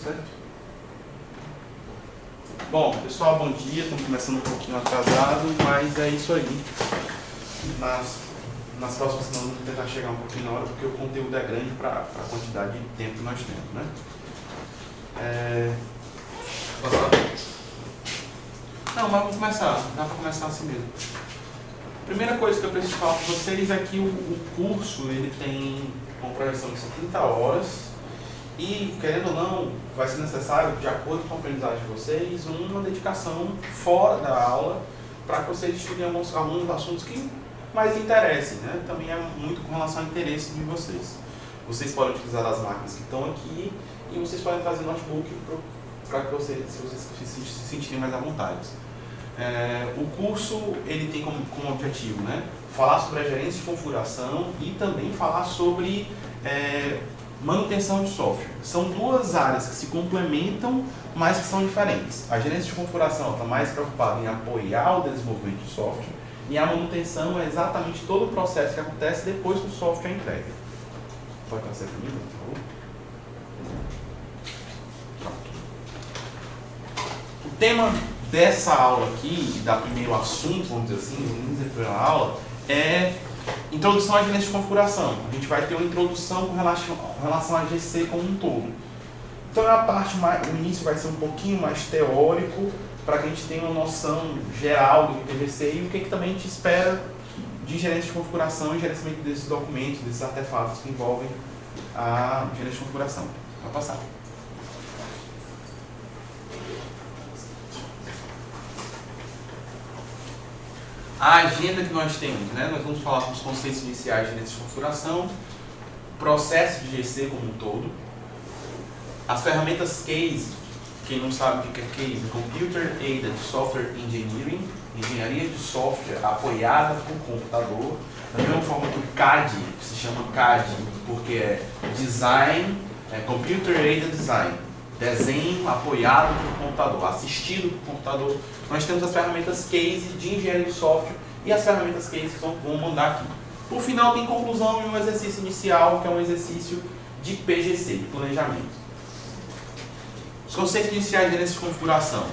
certo? Bom, pessoal, bom dia. Estamos começando um pouquinho atrasado, mas é isso aí. Nas próximas semanas vamos tentar chegar um pouquinho na hora, porque o conteúdo é grande para a quantidade de tempo que nós temos, né? Não, mas vamos começar. Dá para começar assim mesmo. Primeira coisa que eu preciso falar para vocês é que o curso ele tem uma projeção de 30 horas e, querendo ou não, vai ser necessário, de acordo com a aprendizagem de vocês, uma dedicação fora da aula para que vocês estudem alguns assuntos que mais interessem, né? Também é muito com relação ao interesse de vocês. Vocês podem utilizar as máquinas que estão aqui e vocês podem trazer notebook para que vocês, se vocês se sentirem mais à vontade. O curso ele tem como objetivo, né, falar sobre a gerência de configuração e também falar sobre manutenção de software. São duas áreas que se complementam, mas que são diferentes. A gerência de configuração está mais preocupada em apoiar o desenvolvimento de software e a manutenção é exatamente todo o processo que acontece depois que o software é entregue. Pode passar para mim, por favor? O tema dessa aula aqui, da primeiro assunto, vamos dizer assim, vamos dizer primeira aula, é introdução à gerência de configuração. A gente vai ter uma introdução com relação à GC como um todo. Então a parte o início vai ser um pouquinho mais teórico, para que a gente tenha uma noção geral do que é GC e o que também a gente espera de gerência de configuração e gerenciamento desses documentos, desses artefatos que envolvem a gerência de configuração. Vai passar. A agenda que nós temos, né? Nós vamos falar sobre os conceitos iniciais de gerência de configuração, processo de GC como um todo, as ferramentas CASE, quem não sabe o que é CASE, Computer Aided Software Engineering, engenharia de software apoiada por computador, da mesma forma que o CAD, que se chama CAD, porque é Design, Computer Aided Design, desenho apoiado por computador, assistido por computador. Nós temos as ferramentas CASE de engenharia de software e as ferramentas CASE que vão mandar aqui. Por final, tem conclusão e um exercício inicial, que é um exercício de PGC, de planejamento. Os conceitos iniciais de gerência de configuração.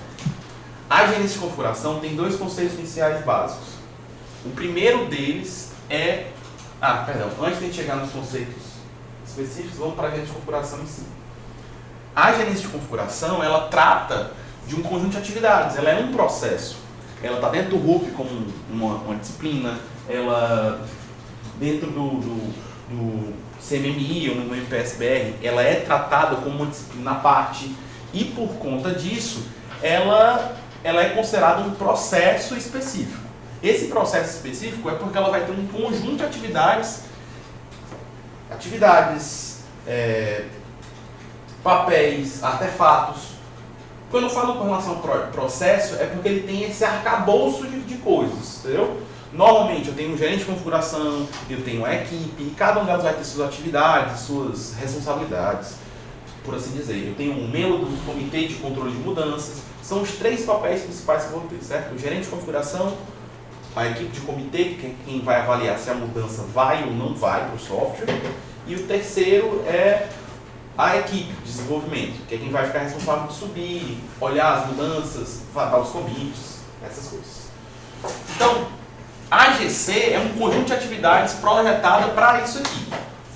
A gerência de configuração tem dois conceitos iniciais básicos. O primeiro deles é... antes de a gente chegar nos conceitos específicos, vamos para a gerência de configuração em si. A gerência de configuração, ela trata de um conjunto de atividades, ela é um processo. Ela está dentro do RUP como uma disciplina, ela dentro do CMMI ou no MPSBR, ela é tratada como uma disciplina à parte e por conta disso, ela é considerada um processo específico. Esse processo específico é porque ela vai ter um conjunto de atividades, papéis, artefatos. Quando eu falo com relação ao processo, é porque ele tem esse arcabouço de coisas, entendeu? Normalmente eu tenho um gerente de configuração, eu tenho uma equipe, e cada um delas vai ter suas atividades, suas responsabilidades, por assim dizer. Eu tenho um membro do comitê de controle de mudanças. São os três papéis principais que eu vou ter, certo? O gerente de configuração, a equipe de comitê, que é quem vai avaliar se a mudança vai ou não vai para o software, e o terceiro é a equipe de desenvolvimento, que é quem vai ficar responsável por subir, olhar as mudanças, dar os commits, essas coisas. Então, a GC é um conjunto de atividades projetada para isso aqui.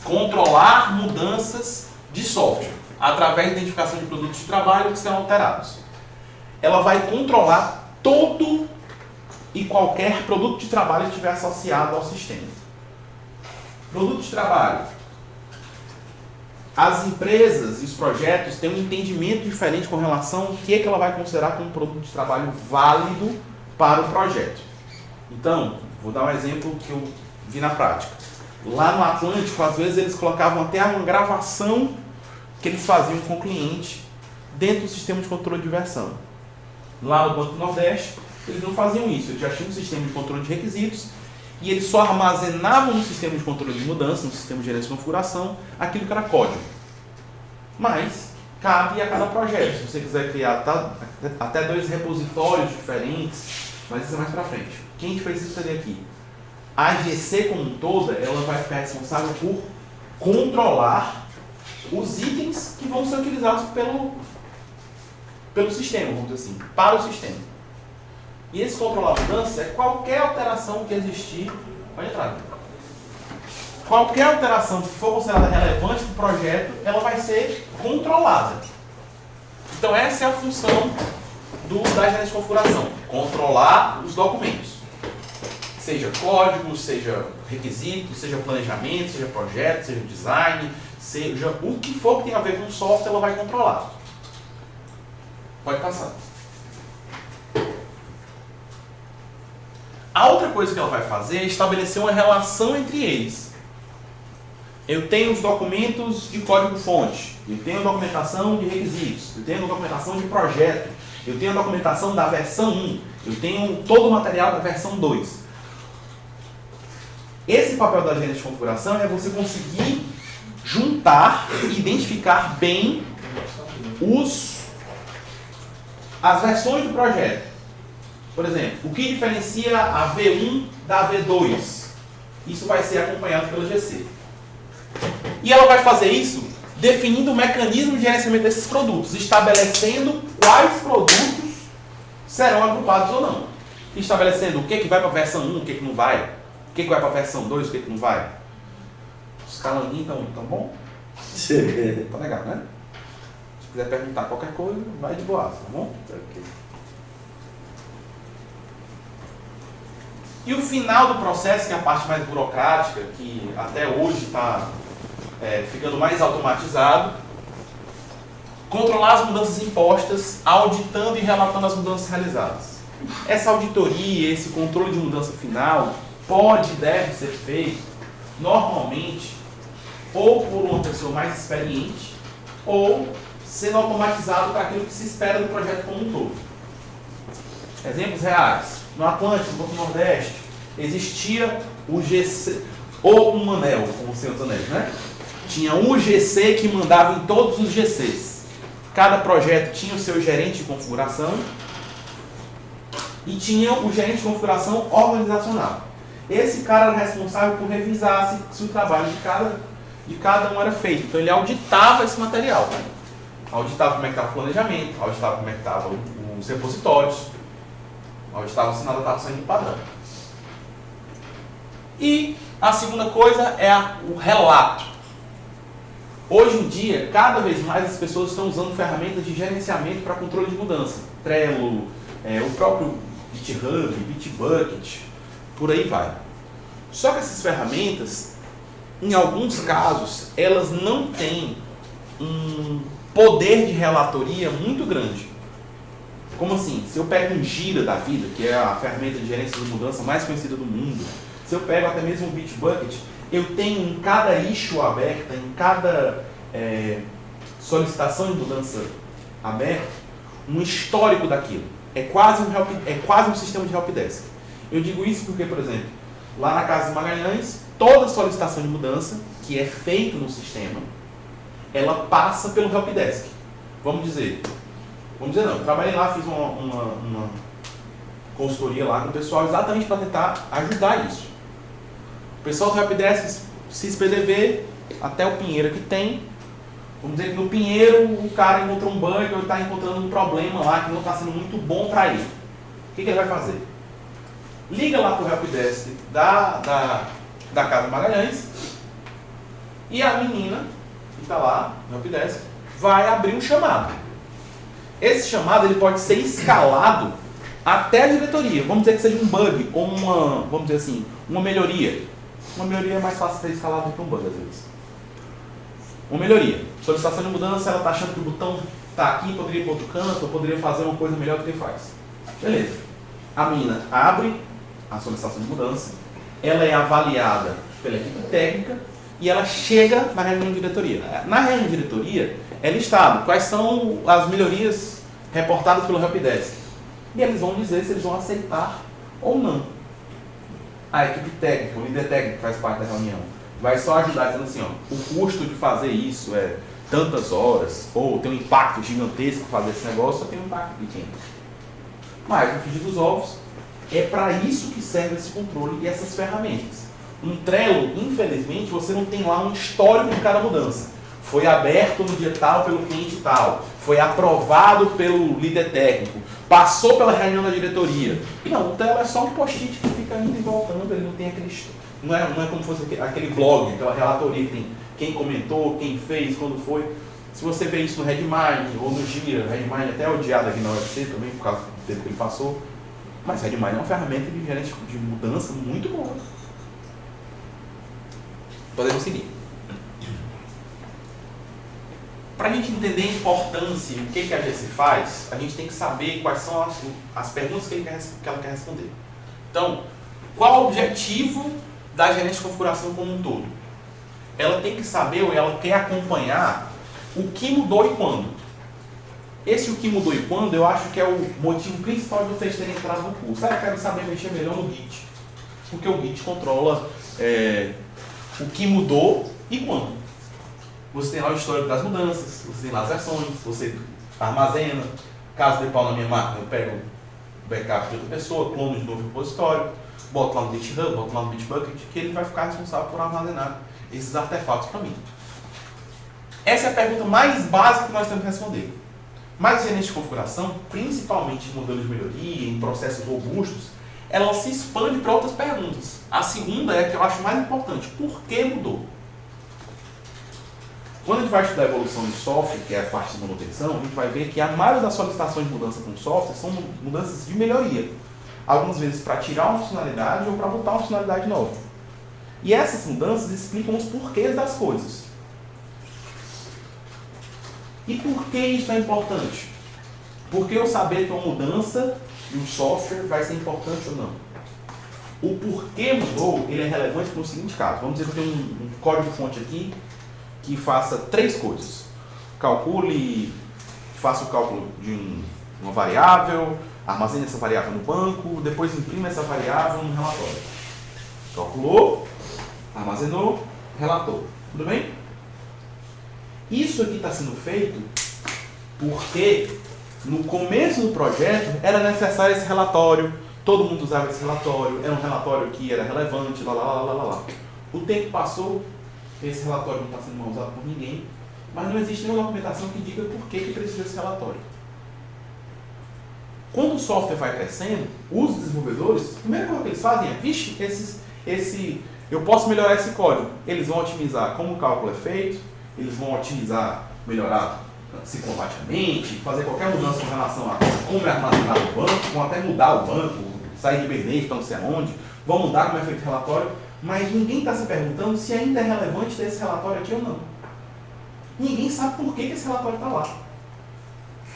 Controlar mudanças de software, através da identificação de produtos de trabalho que serão alterados. Ela vai controlar todo e qualquer produto de trabalho que estiver associado ao sistema. Produto de trabalho. As empresas e os projetos têm um entendimento diferente com relação ao que ela vai considerar como um produto de trabalho válido para o projeto. Então, vou dar um exemplo que eu vi na prática. Lá no Atlântico, às vezes eles colocavam até uma gravação que eles faziam com o cliente dentro do sistema de controle de versão. Lá no Banco do Nordeste, eles não faziam isso. Eles já tinham um sistema de controle de requisitos e eles só armazenavam no sistema de controle de mudança, no sistema de gerência de configuração, aquilo que era código. Mas cabe a cada projeto. Se você quiser criar até 2 repositórios diferentes, mas isso é mais para frente. O que a gente precisa entender aqui? A GC como um todo, ela vai ficar responsável por controlar os itens que vão ser utilizados pelo sistema, vamos dizer assim, para o sistema. E esse controlar a mudança é qualquer alteração que existir. Pode entrar. Qualquer alteração que for considerada relevante para o projeto, ela vai ser controlada. Então essa é a função da gerência de configuração. Controlar os documentos. Seja código, seja requisitos, seja planejamento, seja projeto, seja design, seja o que for que tem a ver com o software, ela vai controlar. Pode passar. A outra coisa que ela vai fazer é estabelecer uma relação entre eles. Eu tenho os documentos de código-fonte, eu tenho a documentação de requisitos, eu tenho a documentação de projeto, eu tenho a documentação da versão 1, eu tenho todo o material da versão 2. Esse papel da gerência de configuração é você conseguir juntar e identificar bem as versões do projeto. Por exemplo, o que diferencia a V1 da V2? Isso vai ser acompanhado pela GC. E ela vai fazer isso definindo o mecanismo de gerenciamento desses produtos, estabelecendo quais produtos serão agrupados ou não. Estabelecendo o que vai para a versão 1, o que não vai, o que vai para a versão 2, o que não vai. Os calanguinhos estão bom? Tá legal, né? Se quiser perguntar qualquer coisa, vai de boa, tá bom? Okay. E o final do processo, que é a parte mais burocrática, que até hoje está ficando mais automatizado, controlar as mudanças impostas, auditando e relatando as mudanças realizadas. Essa auditoria, esse controle de mudança final, pode e deve ser feito, normalmente, ou por uma pessoa mais experiente, ou sendo automatizado para aquilo que se espera do projeto como um todo. Exemplos reais. No Atlântico, no Nordeste, existia o GC, ou um anel, como o Senhor dos Anéis, né? Tinha um GC que mandava em todos os GCs. Cada projeto tinha o seu gerente de configuração e tinha o gerente de configuração organizacional. Esse cara era responsável por revisar se o trabalho de cada um era feito. Então ele auditava esse material. Auditava como é que estava o planejamento, auditava como é que estavam os repositórios, auditava se nada estava saindo padrão. E a segunda coisa é o relato. Hoje em dia, cada vez mais as pessoas estão usando ferramentas de gerenciamento para controle de mudança. Trello, o próprio GitHub, Bitbucket, por aí vai. Só que essas ferramentas, em alguns casos, elas não têm um poder de relatoria muito grande. Como assim? Se eu pego um Gira da vida, que é a ferramenta de gerência de mudança mais conhecida do mundo, se eu pego até mesmo o Bitbucket, eu tenho em cada issue aberta, em cada solicitação de mudança aberta, um histórico daquilo. É quase um sistema de helpdesk. Eu digo isso porque, por exemplo, lá na Casa de Magalhães, toda solicitação de mudança que é feita no sistema, ela passa pelo helpdesk. Vamos dizer não, eu trabalhei lá, fiz uma consultoria lá com o pessoal exatamente para tentar ajudar isso. O pessoal do helpdesk, CISPDV, até o Pinheiro que tem. Vamos dizer que no Pinheiro o cara encontrou um bug ou está encontrando um problema lá que não está sendo muito bom para ele. O que ele vai fazer? Liga lá para o helpdesk da Casa Magalhães e a menina que está lá no helpdesk vai abrir um chamado. Esse chamado ele pode ser escalado até a diretoria. Vamos dizer que seja um bug ou uma melhoria. Uma melhoria é mais fácil de ser escalada do que um bug, às vezes. Uma melhoria. Solicitação de mudança, ela está achando que o botão está aqui, poderia ir para outro canto, ou poderia fazer uma coisa melhor do que ele faz. Beleza. A menina abre a solicitação de mudança, ela é avaliada pela equipe técnica e ela chega na reunião de diretoria. Na reunião de diretoria é listado quais são as melhorias reportadas pelo helpdesk. E eles vão dizer se eles vão aceitar ou não. A equipe técnica, o líder técnico que faz parte da reunião, vai só ajudar dizendo assim, ó, o custo de fazer isso é tantas horas, ou tem um impacto gigantesco fazer esse negócio, só tem um impacto pequeno. Mas, no frigir dos ovos, é para isso que serve esse controle e essas ferramentas. Um Trello, infelizmente, você não tem lá um histórico de cada mudança. foi aberto no dia tal pelo cliente tal, foi aprovado pelo líder técnico, passou pela reunião da diretoria. Não, o Trello é só um post-it que fica indo e voltando, ele não tem aquele... Não é como se fosse aquele blog, aquela relatoria que tem quem comentou, quem fez, quando foi. Se você vê isso no Redmine ou no Gira, Redmine até é odiado aqui na UFC também, por causa do tempo que ele passou, mas Redmine é uma ferramenta de gerente de mudança muito boa. Podemos seguir. Para a gente entender a importância e o que a GC faz, a gente tem que saber quais são as perguntas que ela quer responder. Então, qual o objetivo da gerente de configuração como um todo? Ela tem que saber ou ela quer acompanhar o que mudou e quando. Esse o que mudou e quando eu acho que é o motivo principal de vocês terem entrado no curso. Eu quero saber mexer melhor no Git. Porque o Git controla o que mudou e quando. Você tem lá o histórico das mudanças, você tem lá as versões, você armazena. Caso dê pau na minha máquina, eu pego o backup de outra pessoa, clono de novo o repositório, boto lá no GitHub, boto lá no Bitbucket, que ele vai ficar responsável por armazenar esses artefatos para mim. Essa é a pergunta mais básica que nós temos que responder. Mas a gerente de configuração, principalmente em modelos de melhoria, em processos robustos, ela se expande para outras perguntas. A segunda é a que eu acho mais importante. Por que mudou? Quando a gente vai estudar a evolução de software, que é a parte de manutenção, a gente vai ver que a maioria das solicitações de mudança com software são mudanças de melhoria. Algumas vezes para tirar uma funcionalidade ou para botar uma funcionalidade nova. E essas mudanças explicam os porquês das coisas. E por que isso é importante? Porque eu saber que uma mudança e um software vai ser importante ou não. O porquê mudou, ele é relevante no seguinte caso. Vamos dizer que eu tenho um código-fonte aqui que faça 3 coisas. Faça o cálculo de uma variável, armazene essa variável no banco, depois imprima essa variável no relatório. Calculou, armazenou, relatou. Tudo bem? Isso aqui está sendo feito porque no começo do projeto era necessário esse relatório, todo mundo usava esse relatório, era um relatório que era relevante, lá. O tempo passou, esse relatório não está sendo mal usado por ninguém, mas não existe nenhuma documentação que diga por que precisa desse relatório. Quando o software vai crescendo, os desenvolvedores, a primeira coisa que eles fazem é, vixe, eu posso melhorar esse código. Eles vão otimizar como o cálculo é feito, eles vão otimizar, melhorar psicomaticamente, fazer qualquer mudança com relação a como é armazenado o banco, vão até mudar o banco, sair de Hibernate para não sei aonde, vão mudar como é feito o relatório, mas ninguém está se perguntando se ainda é relevante ter esse relatório aqui ou não. Ninguém sabe por que esse relatório está lá.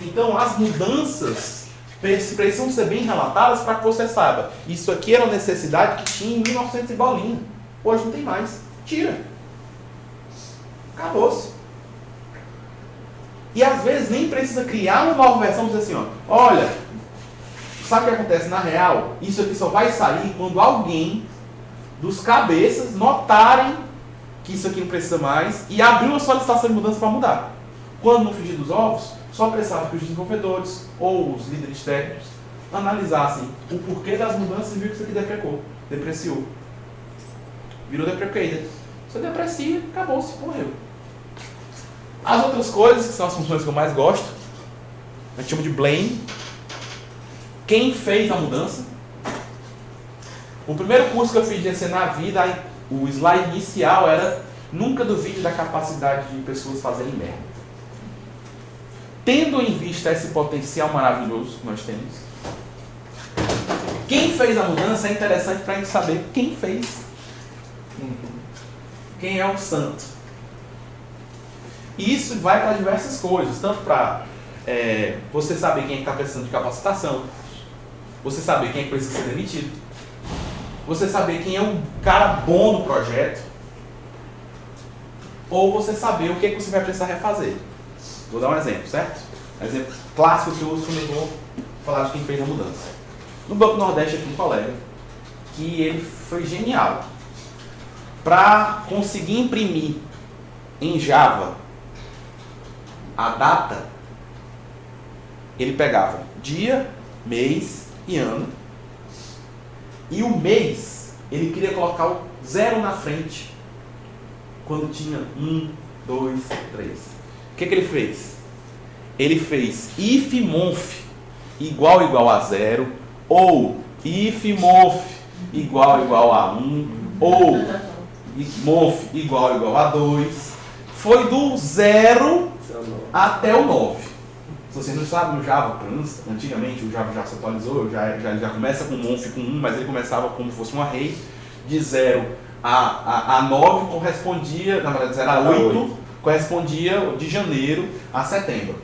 Então, as mudanças precisam ser bem relatadas para que você saiba. Isso aqui era uma necessidade que tinha em 1900 e bolinha. Hoje não tem mais. Tira. Acabou-se. E às vezes nem precisa criar uma nova versão e dizer assim, olha, sabe o que acontece na real? Isso aqui só vai sair quando alguém dos cabeças notarem que isso aqui não precisa mais e abrir uma solicitação de mudança para mudar. Quando no frigir dos ovos, só precisava que os desenvolvedores ou os líderes técnicos analisassem o porquê das mudanças e viu que isso aqui depreciou. Virou deprecated. Você deprecia, acabou-se, morreu. As outras coisas, que são as funções que eu mais gosto, a gente chama de blame. Quem fez a mudança? O primeiro curso que eu fiz de GC na vida, o slide inicial era nunca duvide da capacidade de pessoas fazerem merda. Tendo em vista esse potencial maravilhoso que nós temos, quem fez a mudança é interessante para a gente saber quem fez. Quem é o santo. E isso vai para diversas coisas, tanto para você saber quem é que está precisando de capacitação, você saber quem é que precisa ser demitido, você saber quem é o cara bom do projeto, ou você saber o que é que você vai precisar refazer. Vou dar um exemplo, certo? Um exemplo clássico que eu uso quando eu vou falar de quem fez a mudança. No Banco Nordeste aqui um colega, que ele foi genial. Para conseguir imprimir em Java a data, ele pegava dia, mês e ano. E o mês, ele queria colocar o 0 na frente, quando tinha 1, 2, 3. O que ele fez? Ele fez if monf igual a 0, ou if monf igual a 1, ou monf igual a 2. Foi do 0 até o 9. Se vocês não sabem, o Java, antigamente o Java já se atualizou, já começa com monf com 1, mas ele começava como se fosse um array. De 0 a 9 correspondia, na verdade 0 a 8, correspondia de janeiro a setembro.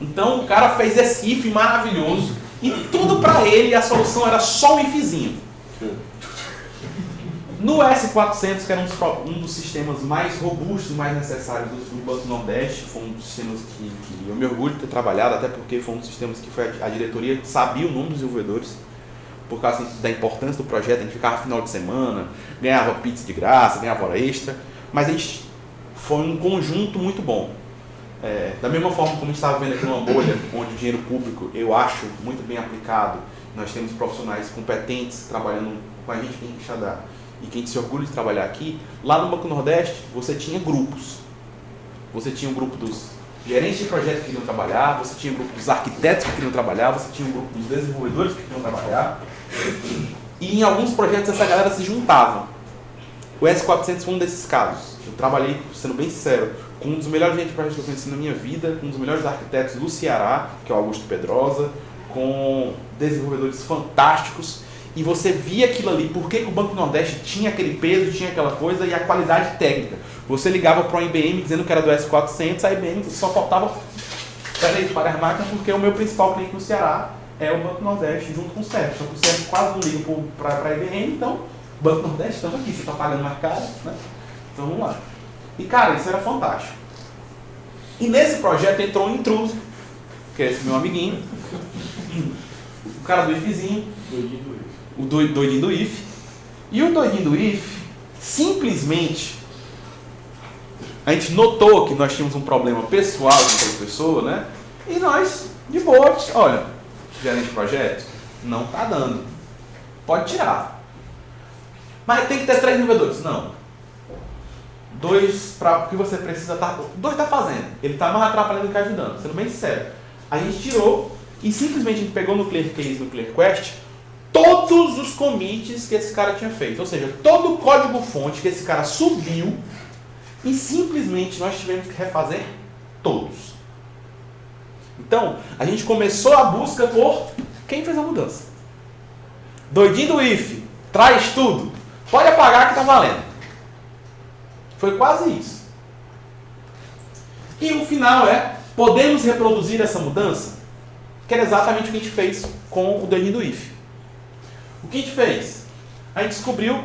Então o cara fez esse if maravilhoso e tudo para ele a solução era só um ifzinho. No S400, que era um dos sistemas mais robustos e mais necessários do Banco Nordeste, foi um dos sistemas que eu me orgulho de ter trabalhado, até porque foi um dos sistemas que foi a diretoria que sabia o nome dos desenvolvedores, por causa da importância do projeto. A gente ficava final de semana, ganhava pizza de graça, ganhava hora extra, mas a gente foi um conjunto muito bom. Da mesma forma como a gente estava vendo aqui numa bolha, onde o dinheiro público, eu acho, muito bem aplicado, nós temos profissionais competentes trabalhando com a gente que a gente Quixadá, e que a gente se orgulha de trabalhar aqui. Lá no Banco Nordeste, você tinha grupos. Você tinha um grupo dos gerentes de projeto que queriam trabalhar, você tinha um grupo dos arquitetos que queriam trabalhar, você tinha um grupo dos desenvolvedores que queriam trabalhar. E em alguns projetos essa galera se juntava. O S400 foi um desses casos. Eu trabalhei, sendo bem sincero, com um dos melhores gerentes de projetos que eu conheci na minha vida, com um dos melhores arquitetos do Ceará, que é o Augusto Pedrosa, com desenvolvedores fantásticos. E você via aquilo ali, por que o Banco Nordeste tinha aquele peso, tinha aquela coisa, e a qualidade técnica. Você ligava para uma IBM dizendo que era do S400, a IBM só faltava, peraí, para as máquinas, porque o meu principal cliente no Ceará é o Banco Nordeste, junto com o CERF. Só que o CERF quase não liga para a IBM, então, Banco Nordeste, estamos aqui, você está pagando mais caro, né? Então vamos lá. E cara, isso era fantástico. E nesse projeto entrou um intruso, que é esse meu amiguinho, o cara do ifzinho, o doidinho do if. E o doidinho do if, simplesmente, a gente notou que nós tínhamos um problema pessoal com aquela pessoa, né? E nós, de boa, olha, gerente de projeto, não tá dando. Pode tirar. Mas tem que ter 3 desenvolvedores. Não. 2 para o que você precisa, 2 tá fazendo. Ele tá mais atrapalhando do que ajudando, sendo bem sincero. A gente tirou e simplesmente a gente pegou no Clear Case, no Clear Quest, todos os commits que esse cara tinha feito. Ou seja, todo o código fonte que esse cara subiu e simplesmente nós tivemos que refazer todos. Então, a gente começou a busca por quem fez a mudança. Doidinho do if, traz tudo. Pode apagar que tá valendo. Foi quase isso. E o final é, podemos reproduzir essa mudança? Que era exatamente o que a gente fez com o doidinho do if. O que a gente fez? A gente descobriu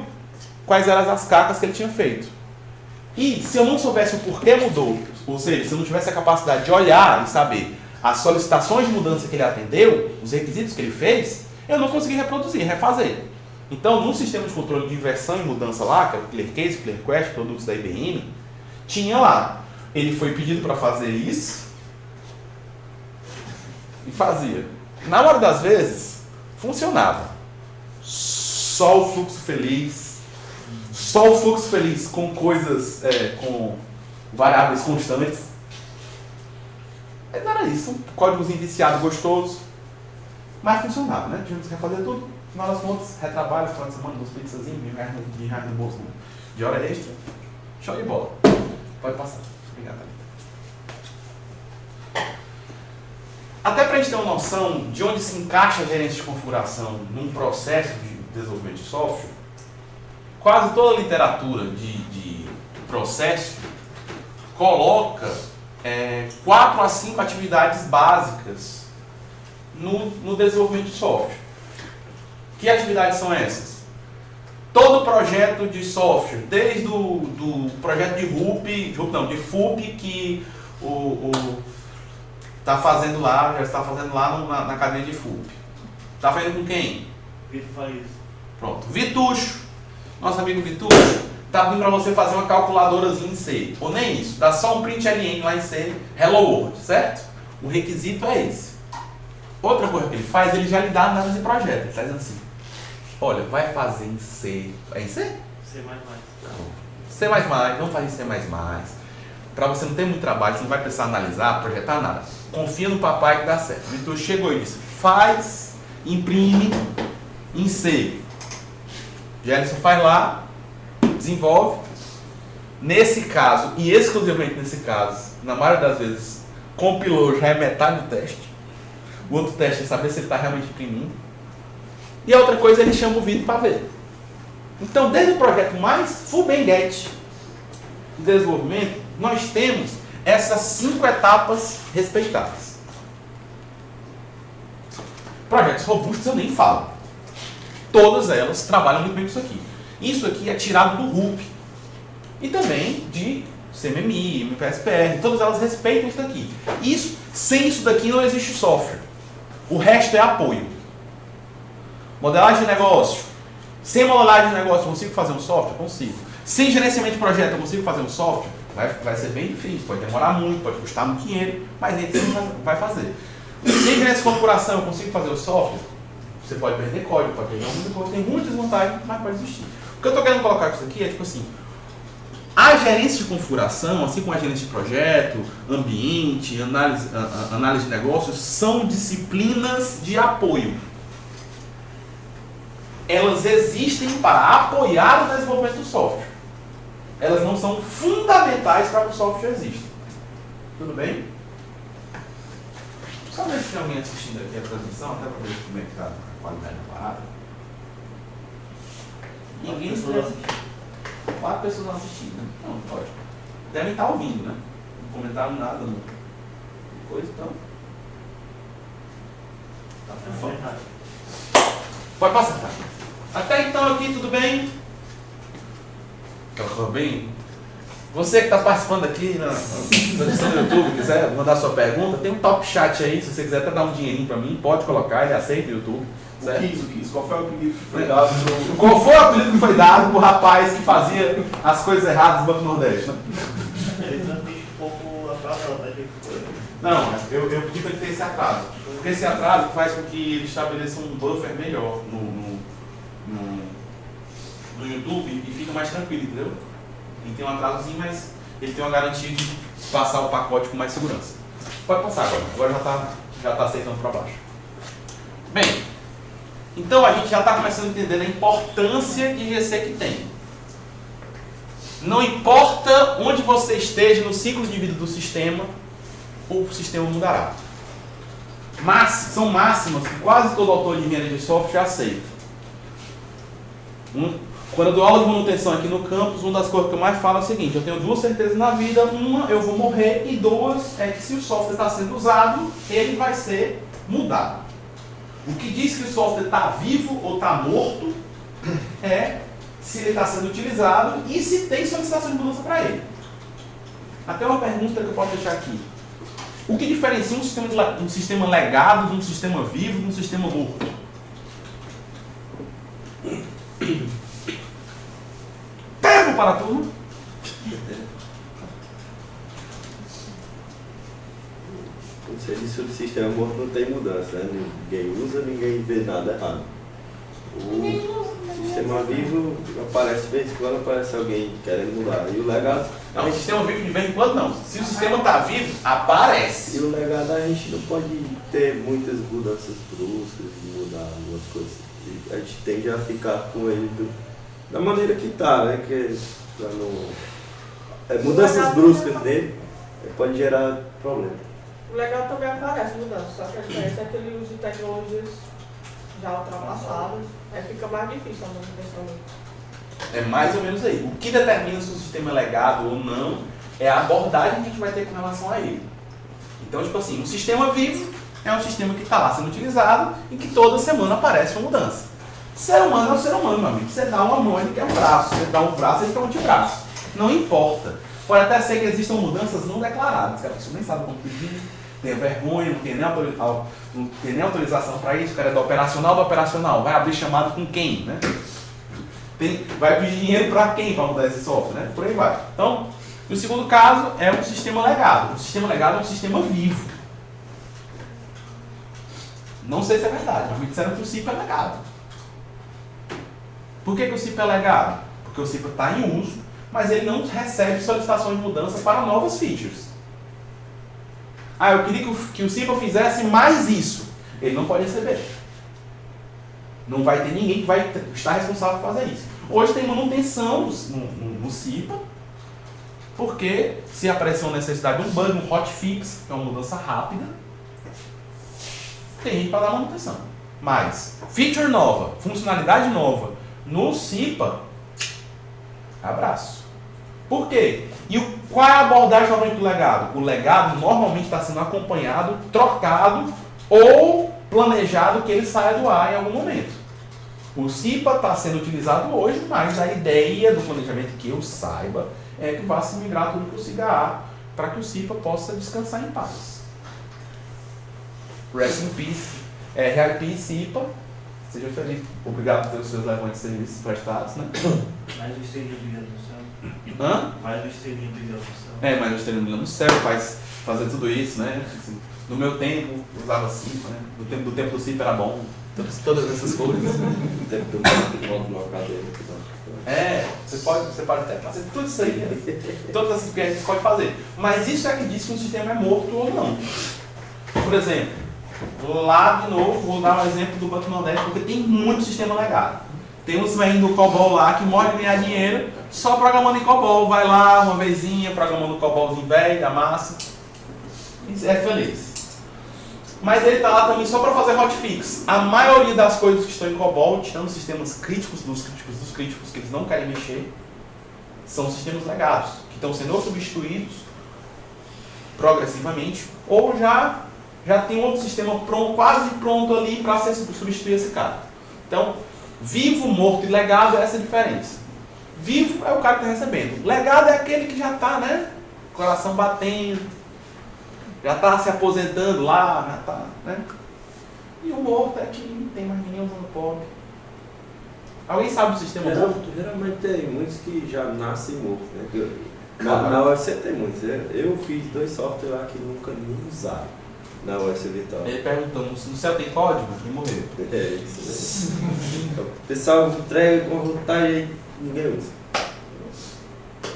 quais eram as cacas que ele tinha feito. E se eu não soubesse o porquê mudou, ou seja, se eu não tivesse a capacidade de olhar e saber as solicitações de mudança que ele atendeu, os requisitos que ele fez, eu não consegui reproduzir, refazer. Então, no sistema de controle de inversão e mudança lá, que é o Clear Case, Clear Quest, produtos da IBM, tinha lá, ele foi pedido para fazer isso e fazia. Na hora das vezes, funcionava. Só o fluxo feliz, com coisas, com variáveis constantes. Mas era isso, um códigozinho viciado, gostoso, mas funcionava, né? Tivemos que refazer tudo. No final das contas, retrabalho, final de semana, duas pizzazinhas, R$1.000 no bolso, né? De hora extra. Show de bola. Pode passar. Obrigado, Thalita. Até para a gente ter uma noção de onde se encaixa a gerência de configuração num processo de desenvolvimento de software, quase toda a literatura de processo coloca 4 a 5 atividades básicas no desenvolvimento de software. Que atividades são essas? Todo projeto de software, desde do projeto de FUP que já está fazendo lá na cadeia de FUP. Está fazendo com quem? Vitor Farias. Pronto. Vitucho, nosso amigo Vitucho, está pedindo para você fazer uma calculadorazinha em C. Ou nem isso, dá só um print LN lá em C, Hello World, certo? O requisito é esse. Outra coisa que ele faz, ele já lhe dá análise de projeto. Ele está dizendo assim, olha, vai fazer em C. É em C? C++. C++, vamos fazer em C++. para você não ter muito trabalho, você não vai precisar analisar, projetar nada. Confia no papai que dá certo. O Vitor chegou e disse, faz, imprime, insere. Gelson faz lá, desenvolve. Nesse caso, e exclusivamente nesse caso, na maioria das vezes, compilou já é metade do teste. O outro teste é saber se ele está realmente imprimindo. E a outra coisa, ele chama o vídeo para ver. Então, desde o projeto mais full-benguete de desenvolvimento, nós temos essas 5 etapas respeitadas. Projetos robustos eu nem falo. Todas elas trabalham muito bem com isso aqui. Isso aqui é tirado do RUP. E também de CMMI, MPSPR, todas elas respeitam isso daqui. Sem isso daqui não existe software. O resto é apoio. Modelagem de negócio. Sem modelagem de negócio eu consigo fazer um software? Consigo. Sem gerenciamento de projeto eu consigo fazer um software? Vai ser bem difícil, pode demorar muito, pode custar muito dinheiro, mas nem sempre vai fazer. Sem gerência de configuração eu consigo fazer o software? Você pode perder código, pode perder muita coisa, tem muitas desvantagens, mas pode existir. O que eu estou querendo colocar com isso aqui é tipo assim, a gerência de configuração, assim como a gerência de projeto, ambiente, análise de negócios, são disciplinas de apoio. Elas existem para apoiar o desenvolvimento do software. Elas não são fundamentais para que o software exista. Tudo bem? Só ver se tem alguém assistindo aqui a transmissão, até para ver como é que está a qualidade da parada. Ninguém está assistindo. 4 pessoas não assistindo, né? Não, pode. Devem estar ouvindo, né? Não comentaram nada, não. Coisa, então. Tá funcionando. Pode passar, tá? Até então aqui, tudo bem? Tudo bem? Você que está participando aqui na transmissão do YouTube, quiser mandar sua pergunta, tem um top chat aí, se você quiser até dar um dinheirinho para mim, pode colocar, ele aceita o YouTube. Certo? O Kiss. Qual foi o apelido que foi dado? Qual foi o apelido que foi dado pro rapaz que fazia as coisas erradas no Banco Nordeste? Né? Ele também um pouco atrasado, né? Não, eu pedi para ele ter esse atraso. Porque esse atraso faz com que ele estabeleça um buffer melhor no YouTube e fica mais tranquilo, entendeu? Ele tem um atrasozinho, mas ele tem uma garantia de passar o pacote com mais segurança. Pode passar agora já tá aceitando para baixo. Bem, então a gente já está começando a entender a importância de GC que tem. Não importa onde você esteja no ciclo de vida do sistema, o sistema mudará. Mas são máximas que quase todo autor de engenharia de software aceita. Quando eu dou aula de manutenção aqui no campus, uma das coisas que eu mais falo é o seguinte: eu tenho 2 certezas na vida, uma eu vou morrer e 2 é que se o software está sendo usado, ele vai ser mudado. O que diz que o software está vivo ou está morto é se ele está sendo utilizado e se tem solicitação de mudança para ele. Até uma pergunta que eu posso deixar aqui. O que diferencia um sistema legado de um sistema vivo de um sistema morto? Tempo para tudo. Você disse que o sistema morto não tem mudança, né? Ninguém usa, ninguém vê nada errado. O sistema vivo aparece de vez em quando, aparece alguém querendo mudar. E o legado... Não, o sistema vivo de vez em quando não. Se o sistema está vivo, aparece. E o legado a gente não pode ter muitas mudanças bruscas, de mudar algumas coisas. A gente tende a ficar com ele da maneira que está, né? Que pra não... mudanças bruscas dele pode gerar problema. O legal também aparece mudança, só que a diferença é que ele usa tecnologias já ultrapassadas, aí fica mais difícil a manutenção dele. É mais ou menos aí. O que determina se o sistema é legado ou não é a abordagem que a gente vai ter com relação a ele. Então, tipo assim, um sistema vivo é um sistema que está lá sendo utilizado e que toda semana aparece uma mudança. Ser humano é um ser humano, meu amigo. Você dá uma mão, ele quer um braço. Você dá um braço, ele quer um antebraço. Não importa. Pode até ser que existam mudanças não declaradas, que a pessoa nem sabe como pedir, tem vergonha, não tem nem autorização para isso, o cara é do operacional, vai abrir chamado com quem, né? Vai pedir dinheiro para quem para mudar esse software, né? Por aí vai. Então, no segundo caso, é um sistema legado. O sistema legado é um sistema vivo. Não sei se é verdade, mas me disseram que o CIP é legado. Por que o CIP é legado? Porque o CIP está em uso, mas ele não recebe solicitações de mudança para novas features. Ah, eu queria que o CIPA fizesse mais isso. Ele não pode receber. Não vai ter ninguém que vai estar responsável por fazer isso. Hoje tem manutenção no CIPA, porque se aparecer uma necessidade de um bug, um hotfix, que é uma mudança rápida, tem gente para dar manutenção. Mas, feature nova, funcionalidade nova, no CIPA, abraço. Por quê? E qual é a abordagem normalmente do legado? O legado normalmente está sendo acompanhado, trocado ou planejado que ele saia do ar em algum momento. O CIPA está sendo utilizado hoje, mas a ideia do planejamento que eu saiba é que vá se migrar tudo para o CIGA para que o CIPA possa descansar em paz. Rest in peace, RIP CIPA. Seja feliz. Obrigado pelos seus levantes de serviços prestados, né? Mais o estrelinho brilhando no céu. Hã? Mais o estrelinho brilhando no céu. Mas o estrelinho brilhando no céu fazer tudo isso, né? Assim, no meu tempo, usava CIPA, né? Do tempo do CIPA era bom. Todas essas coisas. O tempo do modo no acadêmico. Você pode até fazer tudo isso aí, né? Todas essas coisas você pode fazer. Mas isso é que diz que um sistema é morto ou não. Por exemplo, lá de novo, vou dar um exemplo do Banco Nordeste, porque tem muito sistema legado. Tem uns velhinhos do COBOL lá que morrem de ganhar dinheiro só programando em COBOL. Vai lá uma vezinha, programando o COBOLzinho velho, da massa. E é feliz. Mas ele está lá também só para fazer hotfix. A maioria das coisas que estão em COBOL, tirando sistemas críticos dos críticos que eles não querem mexer, são sistemas legados, que estão sendo ou substituídos progressivamente, ou já tem outro sistema pronto, quase pronto ali para substituir esse cara. Então, vivo, morto e legado é essa a diferença. Vivo é o cara que está recebendo. Legado é aquele que já está, né? Coração batendo, já está se aposentando lá, já está, né? E o morto é que não tem mais ninguém usando pobre. Alguém sabe do sistema morto? Geralmente tem muitos que já nascem mortos, né? Na UFC tem muitos. Eu fiz 2 softwares lá que nunca nem usaram na UFC Vitória. Ele perguntando, no céu tem código? E morreu. É isso, né? O pessoal entrega com vontade e ninguém usa.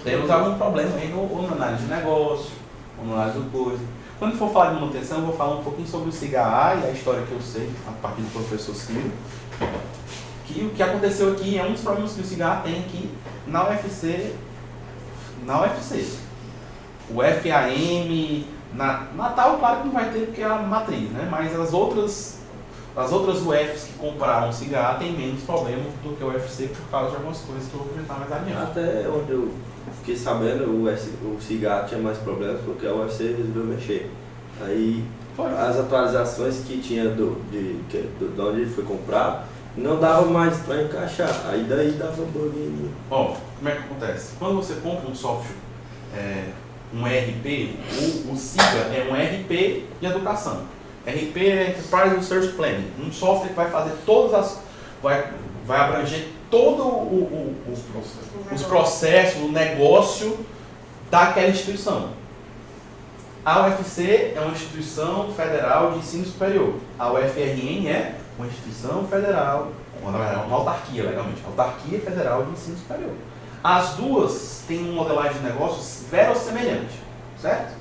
Temos algum problema aí ou na análise de negócio, ou na análise do coisa. Quando for falar de manutenção, eu vou falar um pouquinho sobre o CIGA e a história que eu sei, a partir do professor Ciro. Que o que aconteceu aqui é um dos problemas que o CIGA tem aqui na UFC. O FAM, na tal, claro que não vai ter porque é a matriz, né? Mas as outras UFs que compraram o CIGA têm menos problema do que o UFC por causa de algumas coisas que eu vou comentar mais adiante. Até onde eu fiquei sabendo, o CIGA tinha mais problemas porque a UFC resolveu mexer. Aí as atualizações que tinha de onde ele foi comprar não dava mais para encaixar. Aí daí dava um bug. Bom, como é que acontece? Quando você compra um software, um ERP, o CIGA é um ERP de educação. ERP é Enterprise Research Planning, um software que vai fazer vai abranger todo os processos, o negócio daquela instituição. A UFC é uma instituição federal de ensino superior. A UFRN é uma instituição federal, uma autarquia, legalmente, autarquia federal de ensino superior. As duas têm uma modelagem de negócios verossemelhante, certo?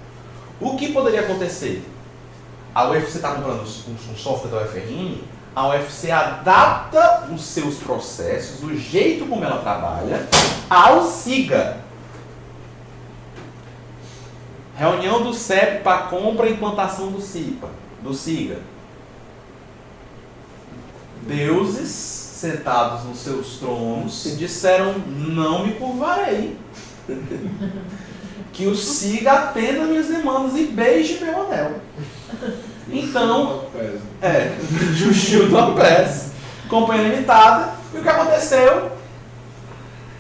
O que poderia acontecer? A UFC está comprando um software da UFRN, a UFC adapta os seus processos, o jeito como ela trabalha, ao CIGA. Reunião do CEP para compra e implantação do CIGA. Deuses sentados nos seus tronos disseram, não me curvarei. Que o CIGA atenda minhas demandas e beije meu anel. Então, Justiça do Press, companhia limitada, e o que aconteceu?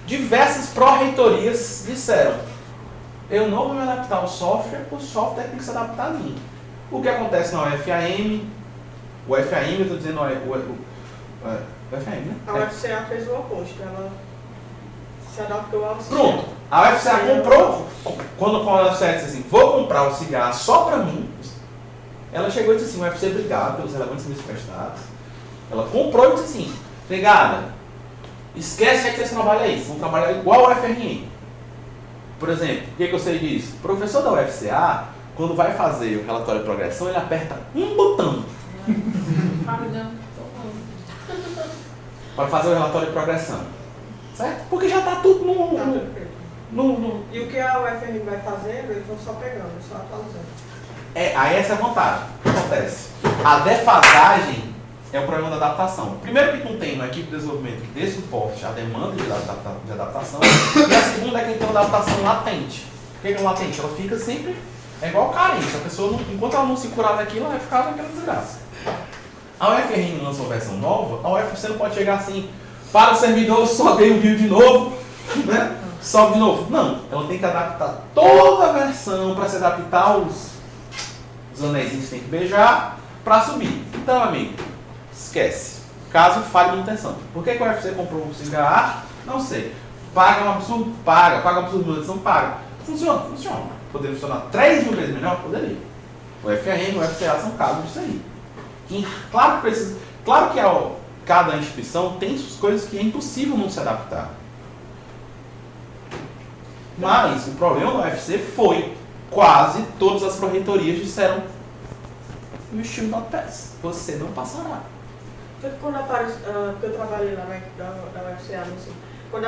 Diversas pró-reitorias disseram, eu não vou me adaptar ao software, o software tem que se adaptar a mim. O que acontece na UFAM? O FAM, eu estou dizendo, o FAM, né? A UFCA fez o oposto, ela se adaptou ao CIGA. Pronto, a UFCA comprou, quando a UFCA disse assim, vou comprar o CIGA só para mim, ela chegou e disse assim, UFC, obrigado pelos relevantes serviços prestados. Ela comprou e disse assim, obrigada, esquece que você trabalha isso, vamos trabalhar igual ao FRN. Por exemplo, o que eu sei disso? O professor da UFCA, quando vai fazer o relatório de progressão, ele aperta um botão para fazer o relatório de progressão. Certo? Porque já está tudo Tá tudo feito. E o que a UFRN vai fazendo, eles vão só pegando, só atualizando. Aí essa é a vantagem. O que acontece? A defasagem é o problema da adaptação. Primeiro que não tem uma equipe de desenvolvimento que dê suporte à demanda de adaptação. E a segunda é que tem uma adaptação latente. O que é um latente? Ela fica sempre... É igual carência. A pessoa, enquanto ela não se curar daquilo, ela vai ficar naquela desgraça. A UFRN lança uma versão nova, a UFC não pode chegar assim, para o servidor, sobe o build de novo, né? Sobe de novo. Não, ela tem que adaptar toda a versão para se adaptar aos anéisinhos que tem que beijar para subir. Então, amigo, esquece. Caso falhe a manutenção. Por que o UFC comprou um CIGA? Não sei. Paga um absurdo? Paga. Paga um absurdo de manutenção? Paga. Funciona? Funciona. Poderia funcionar 3 mil vezes melhor? Poderia. O FRN e o FCA são casos disso aí. Claro que precisa. Claro que cada instituição tem suas coisas que é impossível não se adaptar. Mas o problema do UFC foi quase todas as pró-reitorias disseram "You should not pass". Você não passará. Quando aparece, porque eu trabalhei lá da UFCA, assim, quando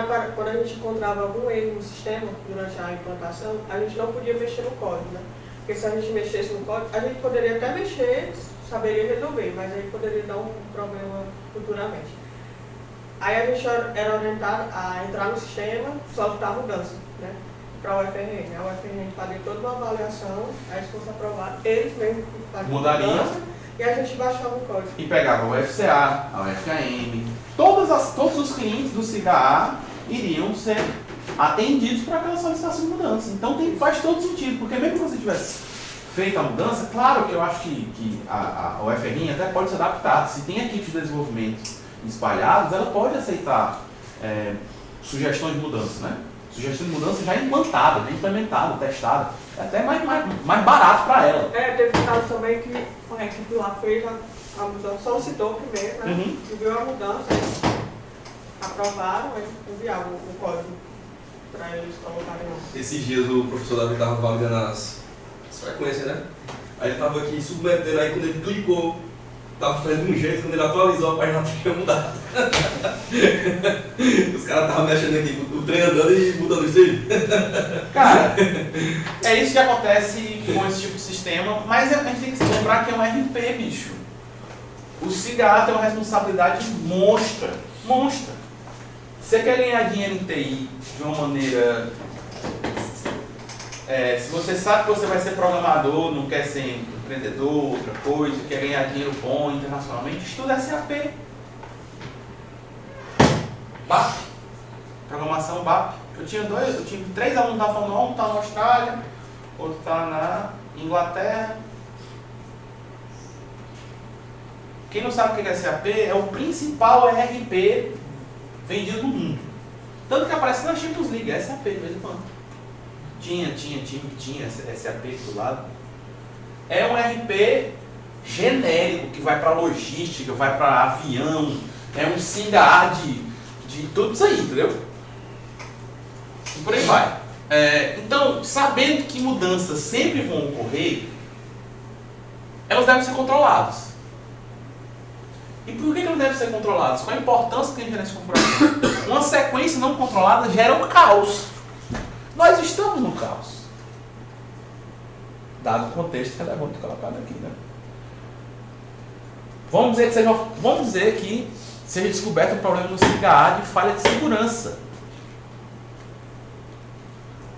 a gente encontrava algum erro no sistema durante a implantação, a gente não podia mexer no código, né? Porque se a gente mexesse no código, a gente poderia até mexer, saberia resolver, mas aí poderia dar um problema futuramente. Aí a gente era orientado a entrar no sistema, soltar a mudança, né? Para a UFRN. A UFRN fazia toda uma avaliação, aí se fosse aprovado, eles mesmos faziam Mudaria. mudança e a gente baixava o código. E pegava o FCA, a UFAM, todos os clientes do CIGA iriam ser atendidos para aquela solicitação de mudança. Então faz todo sentido, porque mesmo que você tivesse feito a mudança, claro que eu acho que a UFRN até pode se adaptar. Se tem equipes de desenvolvimento espalhadas, ela pode aceitar sugestões de mudança, né? Sugestão de mudança já implantada, já implementada, testada. É até mais barato para ela. Teve um caso também que a equipe lá fez a mudança, solicitou primeiro, né? Uhum. E viu a mudança, aprovaram e enviaram o código para eles colocarem lá. Esses dias o professor Davi estava validando as frequências, né? Aí ele estava aqui submetendo, aí quando ele clicou, estava fazendo de um jeito, quando ele atualizou a página tinha mudado. Os caras estavam mexendo aqui, o trem andando e mudando isso aí. Cara, é isso que acontece com esse tipo de sistema, mas a gente tem que se lembrar que é um RP, bicho. O CIGA tem uma responsabilidade monstra. Você quer ganhar dinheiro em TI de uma maneira... se você sabe que você vai ser programador, não quer ser empreendedor, outra coisa, quer ganhar dinheiro bom internacionalmente, estuda SAP. BAP. Programação BAP. Eu tinha 3 alunos da FANOL, um está na Austrália, outro está na Inglaterra. Quem não sabe o que é SAP, é o principal ERP vendido no mundo. Tanto que aparece na Champions League, é SAP de vez em quando. Tinha SAP do lado. É um ERP genérico que vai para logística, vai para avião, é um CIGA de tudo isso aí, entendeu? E por aí vai. Então, sabendo que mudanças sempre vão ocorrer, elas devem ser controladas. E por que elas devem ser controladas? Qual a importância que tem nessa configuração? Uma sequência não controlada gera um caos. Nós estamos no caos. Dado o contexto relevante colocado aqui, né? Vamos dizer que seja descoberto um problema no CIGA de falha de segurança.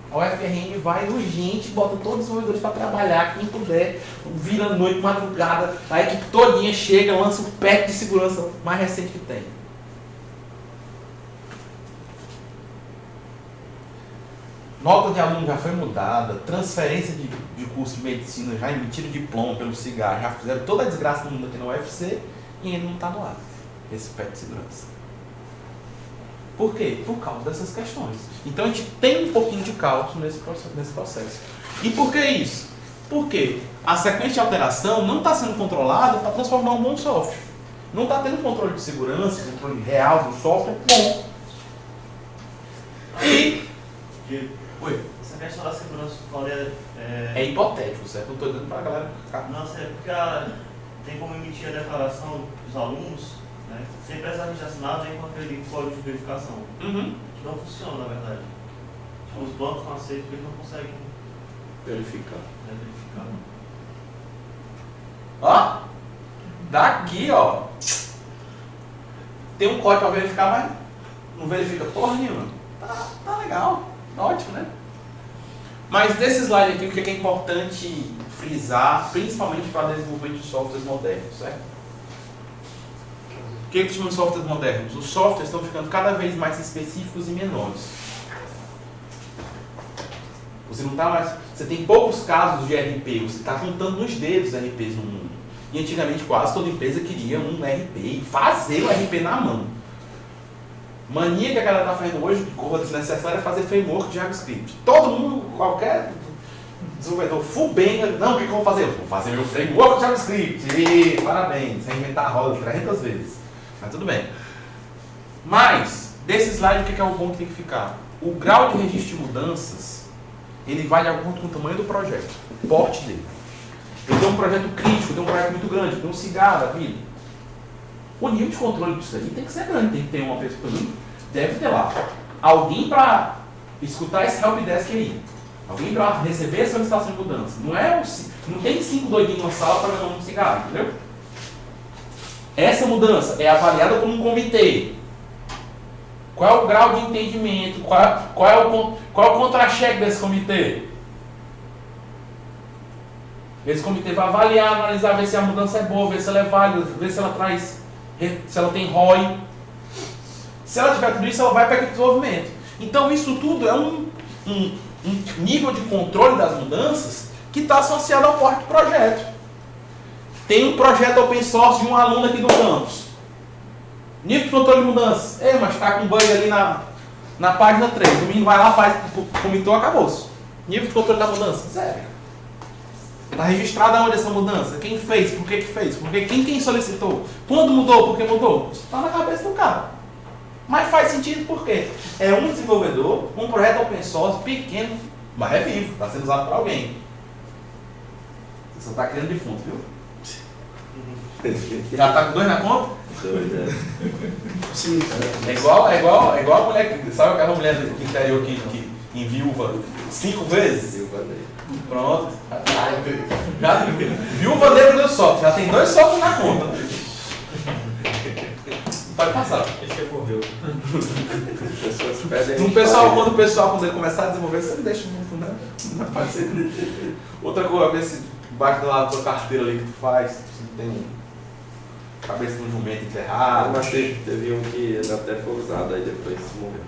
A UFRN vai urgente, bota todos os desenvolvedores para trabalhar, quem puder, vira noite, madrugada, a equipe todinha chega, lança o patch de segurança mais recente que tem. Nota de aluno já foi mudada, transferência de curso de medicina, já emitiram diploma pelo CIGA, já fizeram toda a desgraça do mundo aqui na UFC e ainda não está no ar, esse patch de segurança. Por quê? Por causa dessas questões. Então a gente tem um pouquinho de caos nesse processo. E por que isso? Porque a sequência de alteração não está sendo controlada para transformar um bom software. Não está tendo controle de segurança, controle real do software bom. E... Oi? Essa essa questão da segurança que eu falei É hipotético, certo? Não estou dizendo para a galera ficar. Não, é porque tem como emitir a declaração dos alunos, né, sem precisar de assinar, vem com aquele código de verificação. Uhum. Que não funciona, na verdade. Tipo, os bancos não aceitam porque eles não conseguem Verificar. verificar. Ó, daqui, ó. Tem um código para verificar, mas não verifica porra nenhuma. Tá legal, ótimo, né? Mas desse slide aqui, o que é importante frisar, principalmente para desenvolvimento de softwares modernos, certo? O que chamamos de softwares modernos? Os softwares estão ficando cada vez mais específicos e menores. Você não tá mais. Você tem poucos casos de RP, você está contando nos dedos RPs no mundo. E antigamente quase toda empresa queria um RP e fazer o RP na mão. Mania que a galera está fazendo hoje, corra desnecessária, é fazer framework de JavaScript. Todo mundo, qualquer desenvolvedor full bem, não, o que eu vou fazer? Eu vou fazer meu framework de JavaScript. E, parabéns, sem inventar a roda 300 vezes. Mas tudo bem. Mas, desse slide, o que é o bom que tem que ficar? O grau de registro de mudanças, ele vai de acordo com o tamanho do projeto, o porte dele. Eu tenho um projeto crítico, tenho um projeto muito grande, tenho um cigarro da vida. O nível de controle disso aí tem que ser grande, tem que ter uma pessoa, deve ter lá alguém para escutar esse helpdesk aí, alguém para receber essa solicitação de mudança. Não tem 5 doidinhos na sala para levar um cigarro, entendeu? Essa mudança é avaliada como um comitê. Qual é o grau de entendimento? Qual é o contra-cheque desse comitê? Esse comitê vai avaliar, analisar, ver se a mudança é boa, ver se ela é válida, ver se ela traz, se ela tem ROI. Se ela tiver tudo isso, ela vai para o desenvolvimento. Então isso tudo é um nível de controle das mudanças que está associado ao porte do projeto. Tem um projeto open source de um aluno aqui do campus. Nível de controle de mudanças. Mas está com bug ali na página 3. O menino vai lá, faz, comitou, acabou-se. Nível de controle da mudança. Zero. Está registrada onde essa mudança? Quem fez? Por que fez? Quem solicitou? Quando mudou? Por que mudou? Isso está na cabeça do cara. Mas faz sentido porque é um desenvolvedor, um projeto open source, pequeno, mas é vivo, está sendo usado por alguém. Você só está criando defunto, viu? Já está com 2 na conta? 2, é. Sim. É igual a mulher, sabe aquela mulher do interior que enviúva 5 vezes? Viúva negra. Pronto. Já, viúva negra deu sorte, já tem 2 sortes na conta. Pode passar. Esse que correu. As pessoas pedem. Quando ele começar a desenvolver, você não deixa muito, né? Não vai fazer. Outra coisa, ver se embaixo da tua carteira ali que tu faz, se não tem cabeça de um jumento enterrado. Mas teve um que ele até foi usado, aí depois morreu.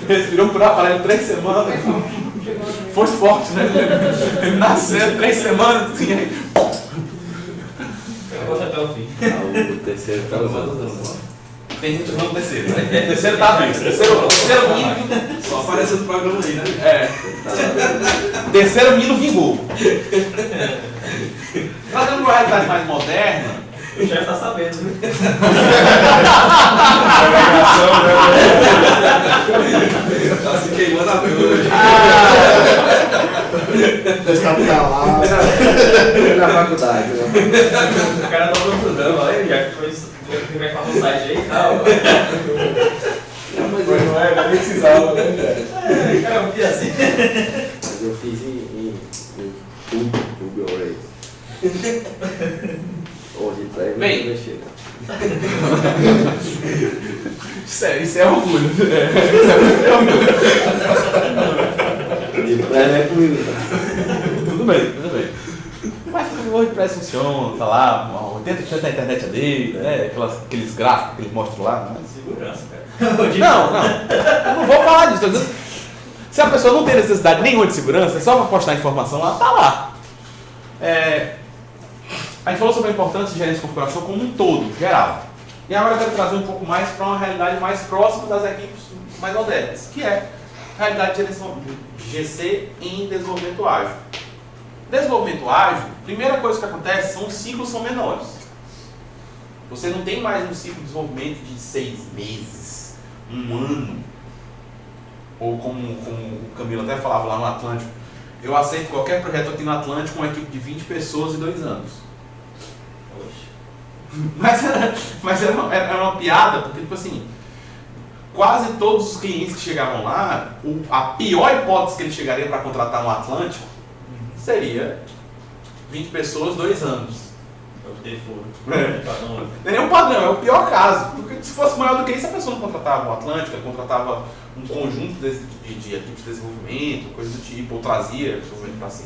Respirou por aparelho 3 semanas. Foi forte, né? Ele nasceu 3 semanas, assim, aí. Eu vou até o fim. O terceiro tá usando. Tem gente usando o terceiro, né? O terceiro tá vivo. Terceiro menino. Só aparece no programa aí, né? Terceiro menino vingou. Trazendo uma realidade mais moderna. O chefe tá sabendo, né? Tá se queimando a toda. Está calado. Na faculdade, né? O cara tá procurando, olha, já que foi isso. Como é que faz o site aí e tal. Não, mas eu não precisava, né? Cara, eu fiz assim. Mas eu fiz em Google Race. Hoje pra ele Bem. não mexer. Isso é orgulho. De pré não é comigo. Tudo bem. Mas o WordPress funciona, tá lá, 80% da internet é dele, né? Aqueles gráficos que eles mostram lá. Mas... Segurança, cara. Não. Eu não vou falar disso. Tô dizendo, se a pessoa não tem necessidade nenhuma de segurança, é só para postar informação lá, tá lá. A gente falou sobre a importância de gerência de configuração como um todo, geral. E agora eu quero trazer um pouco mais para uma realidade mais próxima das equipes mais modernas, que é a realidade de geração de GC em desenvolvimento ágil. Desenvolvimento ágil, primeira coisa que acontece, os ciclos são menores. Você não tem mais um ciclo de desenvolvimento de 6 meses, 1 ano. ou como o Camilo até falava lá no Atlântico, eu aceito qualquer projeto aqui no Atlântico com uma equipe de 20 pessoas e 2 anos. Mas era uma piada, porque tipo assim, quase todos os clientes que chegavam lá, a pior hipótese que ele chegaria para contratar um Atlântico seria 20 pessoas, 2 anos. Não é nem um padrão, é o pior caso. Porque se fosse maior do que isso, a pessoa não contratava um Atlântico, contratava um conjunto de equipes de desenvolvimento, coisa do tipo, ou trazia desenvolvimento para si.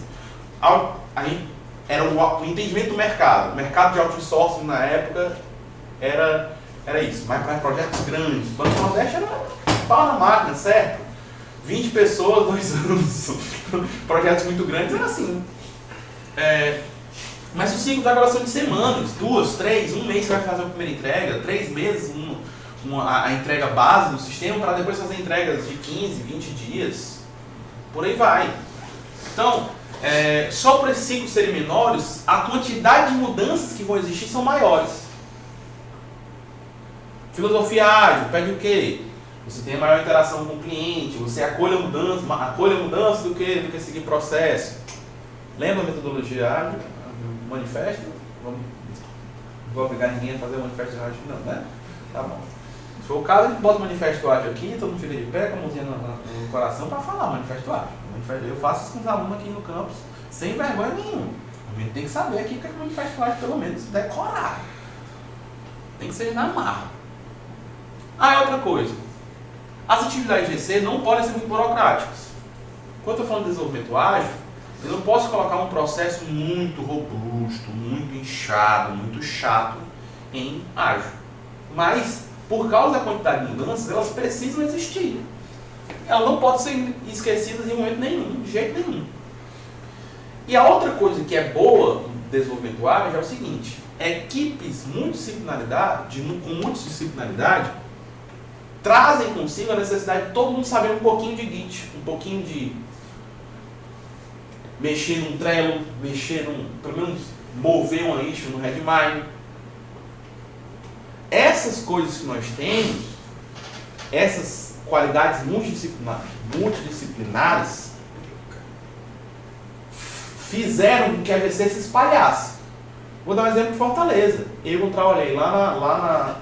Aí era o entendimento do mercado. O mercado de outsourcing na época era isso, mas para projetos grandes. O Banco do Nordeste era pau na máquina, certo? 20 pessoas, 2 anos. Projetos muito grandes era assim. Mas os ciclos agora são de semanas, 2, 3, 1 mês você vai fazer a primeira entrega, 3 meses a entrega base do sistema, para depois fazer entregas de 15, 20 dias, por aí vai. Então, só por esses ciclos serem menores, a quantidade de mudanças que vão existir são maiores. Filosofia ágil pede o quê? Você tem maior interação com o cliente, você acolhe a mudança do que seguir processo. Lembra a metodologia ágil? Manifesto? Não vou obrigar ninguém a fazer o manifesto ágil, não, né? Tá bom. Se for o caso, a gente bota o manifesto ágil aqui, todo mundo fica de pé, com a mãozinha no coração para falar manifesto ágil. Eu faço isso com os alunos aqui no campus, sem vergonha nenhuma. A gente tem que saber aqui o que é o manifesto ágil, pelo menos decorar. Tem que ser na marra. Outra coisa. As atividades de GC não podem ser muito burocráticas. Quando eu estou falando de desenvolvimento ágil, eu não posso colocar um processo muito robusto, muito inchado, muito chato em ágil. Mas, por causa da quantidade de mudanças, elas precisam existir. Elas não podem ser esquecidas em momento nenhum, de jeito nenhum. E a outra coisa que é boa no desenvolvimento ágil é o seguinte: equipes com multidisciplinaridade trazem consigo a necessidade de todo mundo saber um pouquinho de Git, um pouquinho de mexer num Trello, pelo menos mover uma issue no Redmine. Essas coisas que nós temos, essas qualidades multidisciplinares, fizeram com que a GC se espalhasse. Vou dar um exemplo de Fortaleza. Eu trabalhei lá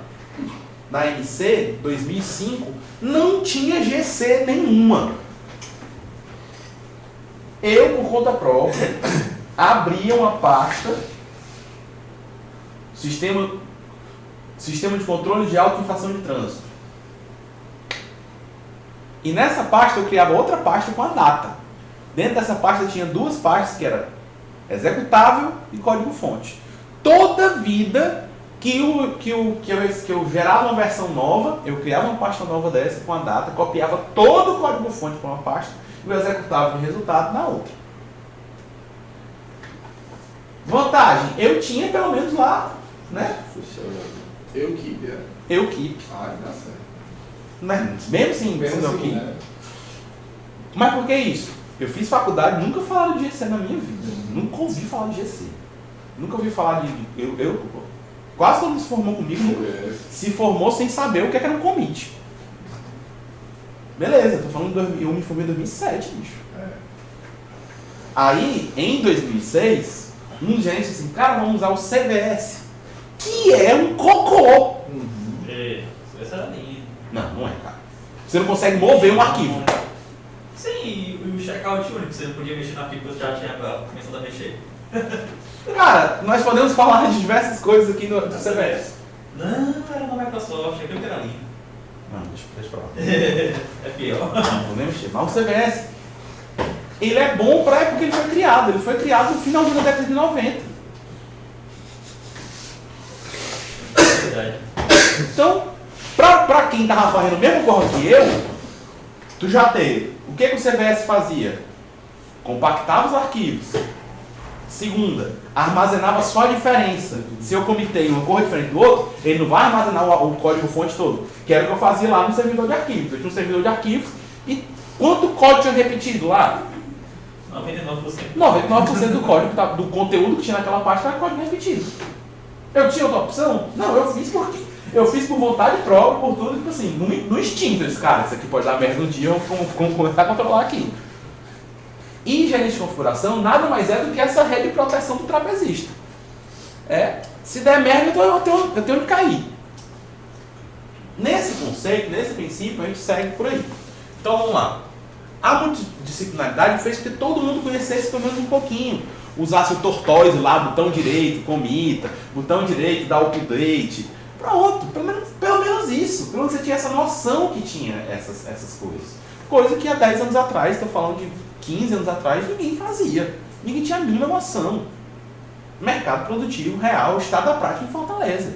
na MC, 2005, não tinha GC nenhuma. Eu, por conta própria, abria uma pasta, sistema de controle de auto-infração de trânsito. E nessa pasta eu criava outra pasta com a data. Dentro dessa pasta tinha 2 pastas que eram executável e código-fonte. Toda vida que eu gerava uma versão nova, eu criava uma pasta nova dessa com a data, copiava todo o código-fonte para uma pasta e o executável de resultado na outra. Vantagem, eu tinha pelo menos lá, né? Funcionando. Keep. Ah, dá certo. Mas, mesmo assim, Keep. Né? Mas por que isso? Eu fiz faculdade, nunca falaram de GC na minha vida. Nunca ouvi falar de GC. Nunca ouvi falar de... Quase todo mundo se formou comigo, se formou sem saber o que era um commit. Beleza, tô falando eu me formei em 2007, bicho. Aí, em 2006, um gerente disse assim, cara, vamos usar o CVS, que é um cocô. Essa era linda. Não é, cara. Você não consegue mover um arquivo. Sim, e o checkout único, você não podia mexer no arquivo que você já tinha começado a mexer. Cara, nós podemos falar de diversas coisas aqui no CVS. Não, era na Microsoft, aquilo que era lindo. Não, deixa pra lá. É pior. Não vou nem mexer. Mas o CVS, ele é bom pra época que ele foi criado. Ele foi criado no final da década de 90. Verdade. Então, pra quem tava fazendo o mesmo corre que eu, tu já teve. O que o CVS fazia? Compactava os arquivos. Segunda, armazenava só a diferença. Se eu comitei uma cor diferente do outro, ele não vai armazenar o código-fonte todo. Que era o que eu fazia lá no servidor de arquivos. Eu tinha um servidor de arquivos e quanto código tinha repetido lá? 99%. 99% do código, do conteúdo que tinha naquela pasta era código repetido. Eu tinha outra opção? Não, eu fiz porque Eu fiz por vontade própria, por tudo, tipo assim, no instinto esse cara, isso aqui pode dar merda um dia, vamos começar a controlar aqui. E gerente de configuração nada mais é do que essa rede de proteção do trapezista. Se der merda, eu tenho onde cair. Nesse conceito, nesse princípio, a gente segue por aí. Então vamos lá. A multidisciplinaridade fez com que todo mundo conhecesse pelo menos um pouquinho. Usasse o tortoise lá, botão direito, comita, botão direito, dá update. Pronto, pelo menos isso. Pelo menos você tinha essa noção que tinha essas coisas. Coisa que há 10 anos atrás, estou falando de 15 anos atrás, ninguém fazia. Ninguém tinha a mínima noção. Mercado produtivo, real, estado da prática em Fortaleza.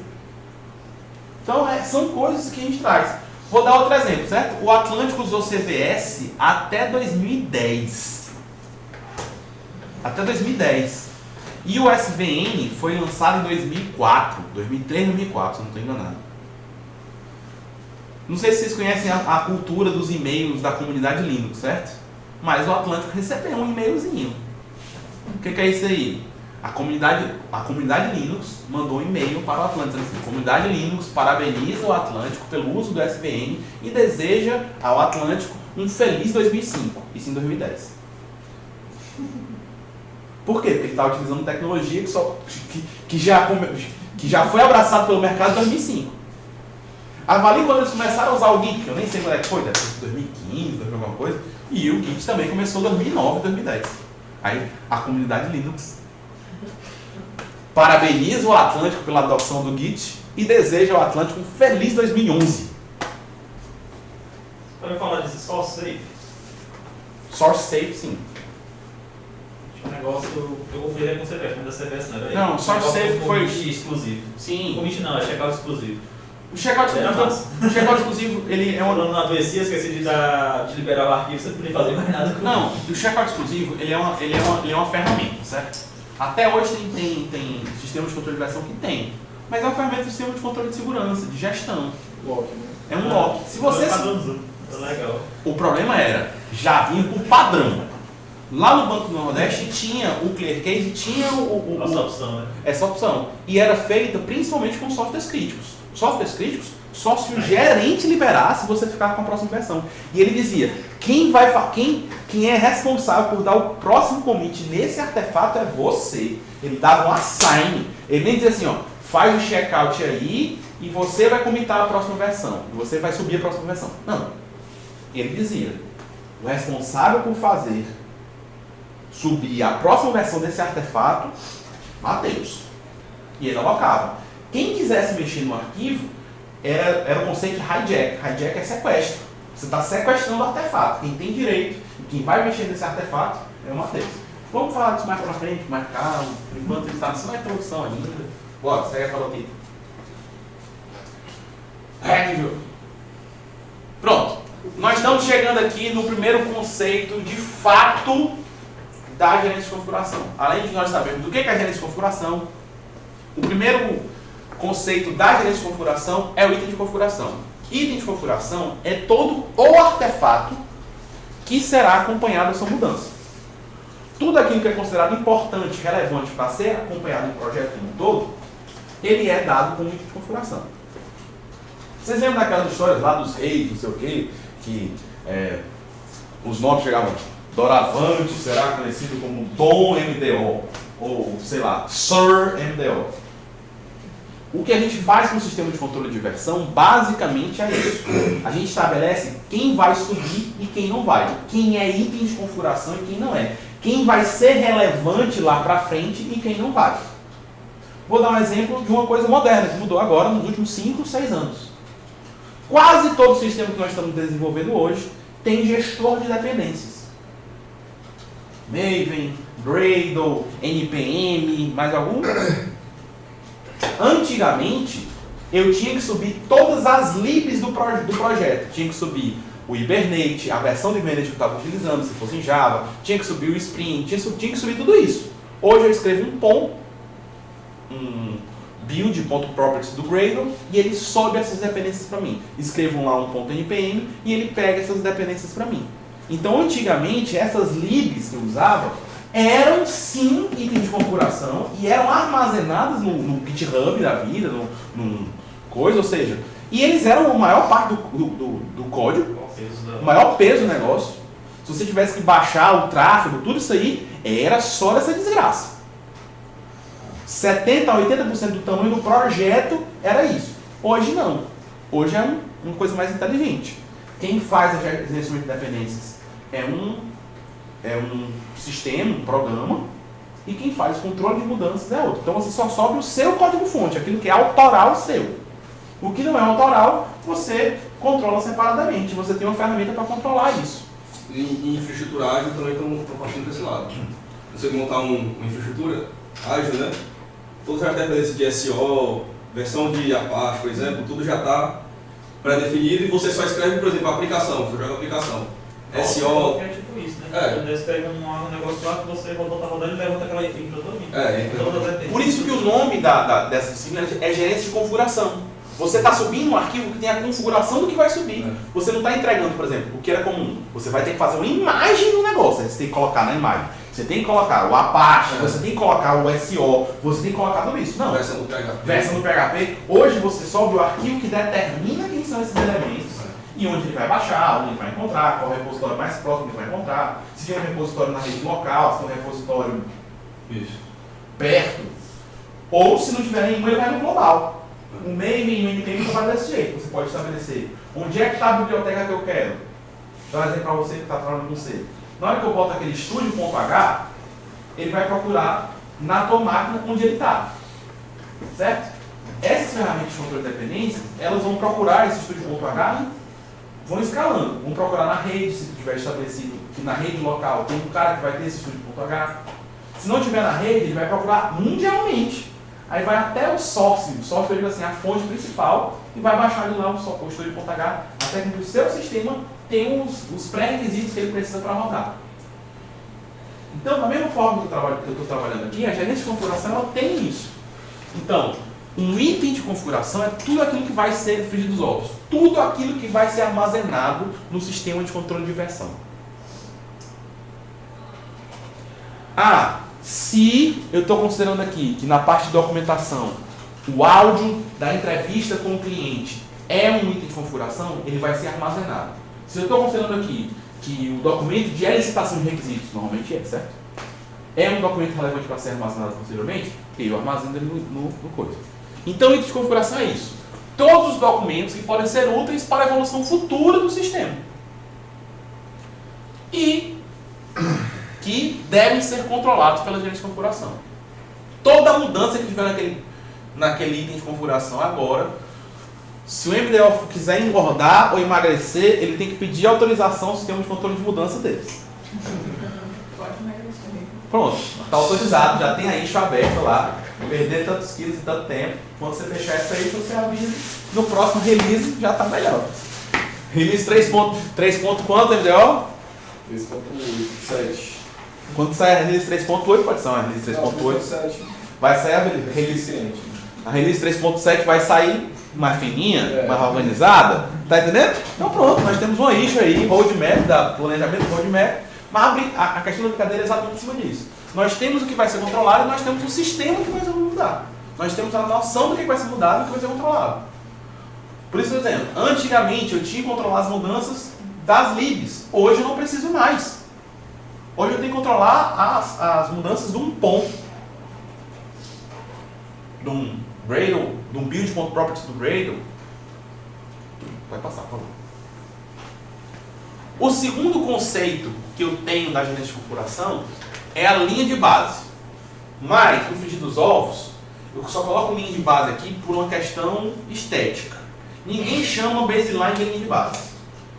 Então, são coisas que a gente traz. Vou dar outro exemplo, certo? O Atlântico usou CVS até 2010. Até 2010. E o SVN foi lançado em 2004. 2003, 2004, se eu não estou enganado. Não sei se vocês conhecem a cultura dos e-mails da comunidade Linux, certo? Mas o Atlântico recebeu um e-mailzinho. O que é isso aí? A comunidade Linux mandou um e-mail para o Atlântico. Assim, a comunidade Linux parabeniza o Atlântico pelo uso do SVN e deseja ao Atlântico um feliz 2005. Isso em 2010. Por quê? Porque ele está utilizando tecnologia que já foi abraçado pelo mercado em 2005. Avalie quando eles começaram a usar o Git, que eu nem sei quando é que foi, deve ser 2015, alguma coisa, e o Git também começou em 2009, 2010. Aí, a comunidade Linux parabeniza o Atlântico pela adoção do Git e deseja ao Atlântico um feliz 2011. Para falar disso, Source Safe. Source Safe, sim. Um negócio, eu vou ver com o CVS, mas da CVS não, Não, Source Safe foi exclusivo. Sim. Commit não, é checkout exclusivo. O checkout exclusivo, ele é Quando eu não adoecia, esqueci de liberar o arquivo, você não podia fazer mais nada com Não, o checkout exclusivo, ele é uma ferramenta, certo? Até hoje tem sistemas de controle de versão que tem. Mas é uma ferramenta de sistema de controle de segurança, de gestão. Lock, né? É um lock. Se você... Legal. O problema era, já vinha por padrão. Lá no Banco do Nordeste tinha o Clear Case, tinha Essa opção, né? essa opção. E era feita principalmente com softwares críticos. Softwares críticos, só se o gerente liberasse, você ficava com a próxima versão. E ele dizia, quem é responsável por dar o próximo commit nesse artefato é você. Ele dava um assign. Ele nem dizia assim, ó, faz o checkout aí e você vai commitar a próxima versão. E você vai subir a próxima versão. Não. Ele dizia, o responsável por fazer subir a próxima versão desse artefato, Mateus. E ele alocava. Quem quisesse mexer no arquivo, era o conceito de hijack. Hijack é sequestro. Você está sequestrando o artefato. Quem tem direito, quem vai mexer nesse artefato, é o Mateus. Vamos falar disso mais pra frente, mais calmo. Por enquanto ele está só na introdução ainda. Bora, segue a calotita. Pronto. Nós estamos chegando aqui no primeiro conceito de fato da gerência de configuração. Além de nós sabermos o que é a gerência de configuração, o primeiro conceito da gerência de configuração é o item de configuração. Item de configuração é todo o artefato que será acompanhado dessa mudança. Tudo aquilo que é considerado importante, relevante para ser acompanhado no projeto como um todo, ele é dado como item de configuração. Vocês lembram daquelas histórias lá dos reis, não sei o quê, que os nomes chegavam, Doravante será conhecido como Dom MDO, ou sei lá, Sir MDO. O que a gente faz com o sistema de controle de versão, basicamente é isso. A gente estabelece quem vai subir e quem não vai. Quem é item de configuração e quem não é. Quem vai ser relevante lá para frente e quem não vai. Vou dar um exemplo de uma coisa moderna que mudou agora nos últimos 5, 6 anos. Quase todo o sistema que nós estamos desenvolvendo hoje tem gestor de dependências. Maven, Gradle, NPM, mais algum? Antigamente, eu tinha que subir todas as libs do projeto. Tinha que subir o Hibernate, a versão do Hibernate que eu estava utilizando, se fosse em Java. Tinha que subir o Spring, tinha que subir tudo isso. Hoje eu escrevo um POM, um build.properties do Gradle, e ele sobe essas dependências para mim. Escrevo lá um .npm e ele pega essas dependências para mim. Então, antigamente, essas libs que eu usava eram sim itens de configuração e eram armazenadas no GitHub da vida, coisa, ou seja, e eles eram a maior parte do código, o maior peso do negócio. Se você tivesse que baixar o tráfego, tudo isso aí, era só essa desgraça. 70% a 80% do tamanho do projeto era isso. Hoje não. Hoje é uma coisa mais inteligente. Quem faz a gerenciamento de dependências é um sistema, um programa, e quem faz o controle de mudanças é outro. Então você só sobe o seu código-fonte, aquilo que é autoral seu. O que não é autoral, você controla separadamente. Você tem uma ferramenta para controlar isso. Em infraestrutura ágil também estão partindo desse lado. Você montar uma infraestrutura ágil, né? Todas as dependências de SO, versão de Apache, por exemplo, tudo já está pré-definido e você só escreve, por exemplo, a aplicação, você joga a aplicação. SO. É tipo isso, né? Quando você pega um negócio lá que você tá rodando e levanta aquela infra toda. Por isso que o nome dessa disciplina é gerência de configuração. Você está subindo um arquivo que tem a configuração do que vai subir. Você não está entregando, por exemplo, o que era comum. Você vai ter que fazer uma imagem do negócio. Você tem que colocar na imagem. Você tem que colocar o Apache, você tem que colocar o SO, você tem que colocar tudo isso. Não. Versão do PHP. Versão do PHP. Hoje você sobe o arquivo que determina quem são esses elementos e onde ele vai baixar, onde ele vai encontrar, qual é o repositório mais próximo que ele vai encontrar, se tem um repositório na rede local, se tem um repositório perto, ou se não tiver nenhum, ele vai no global. O Maven e o NPM trabalham desse jeito. Você pode estabelecer onde é que está a biblioteca que eu quero. Vou dar um exemplo para você que está trabalhando com C. Na hora que eu boto aquele estúdio.h, ele vai procurar na tua máquina onde ele está. Certo? Essas ferramentas de controle de dependência, elas vão procurar esse estúdio.h e vão escalando. Vão procurar na rede, se tiver estabelecido que na rede local tem um cara que vai ter esse estúdio.h. Se não tiver na rede, ele vai procurar mundialmente. Aí vai até o source. O source eu digo assim, a fonte principal, e vai baixar ali lá o estúdio.h, até que o seu sistema tem os pré-requisitos que ele precisa para rodar. Então, da mesma forma que eu estou trabalhando aqui, a gerência de configuração ela tem isso. Então, um item de configuração é tudo aquilo que vai ser frigir dos ovos. Tudo aquilo que vai ser armazenado no sistema de controle de versão. Se eu estou considerando aqui que na parte de documentação o áudio da entrevista com o cliente é um item de configuração, ele vai ser armazenado. Se eu estou considerando aqui que o documento de elicitação de requisitos, normalmente certo? É um documento relevante para ser armazenado posteriormente, eu armazeno ele no coisa. Então, o item de configuração é isso. Todos os documentos que podem ser úteis para a evolução futura do sistema. E que devem ser controlados pela gerência de configuração. Toda mudança que tiver naquele item de configuração agora, se o MDO quiser engordar ou emagrecer, ele tem que pedir autorização ao sistema de controle de mudança deles. Pronto, está autorizado, já tem a issue aberta lá, perder tantos quilos em tanto tempo. Quando você fechar isso aí, você avisa. No próximo release já está melhor. Release 3 quanto, MDO? 3.7. Quando sair a release 3.8, pode ser uma release 3.8. Vai sair a release. A release 3.7 vai sair mais fininha, mais organizada. Tá entendendo? Então pronto, nós temos uma issue aí, roadmap, planejamento roadmap. Mas a questão da brincadeira é exatamente em cima disso. Nós temos o que vai ser controlado e nós temos o sistema que vai ser mudado. Nós temos a noção do que vai ser mudado e do que vai ser controlado. Por isso, por exemplo, antigamente eu tinha que controlar as mudanças das libs. Hoje eu não preciso mais. Hoje eu tenho que controlar as mudanças de um POM, de um Gradle, de um build.properties do Gradle. Vai passar, por favor. O segundo conceito que eu tenho da gerência de configuração é a linha de base. Mas, no frigir dos ovos, eu só coloco linha de base aqui por uma questão estética. Ninguém chama baseline de linha de base.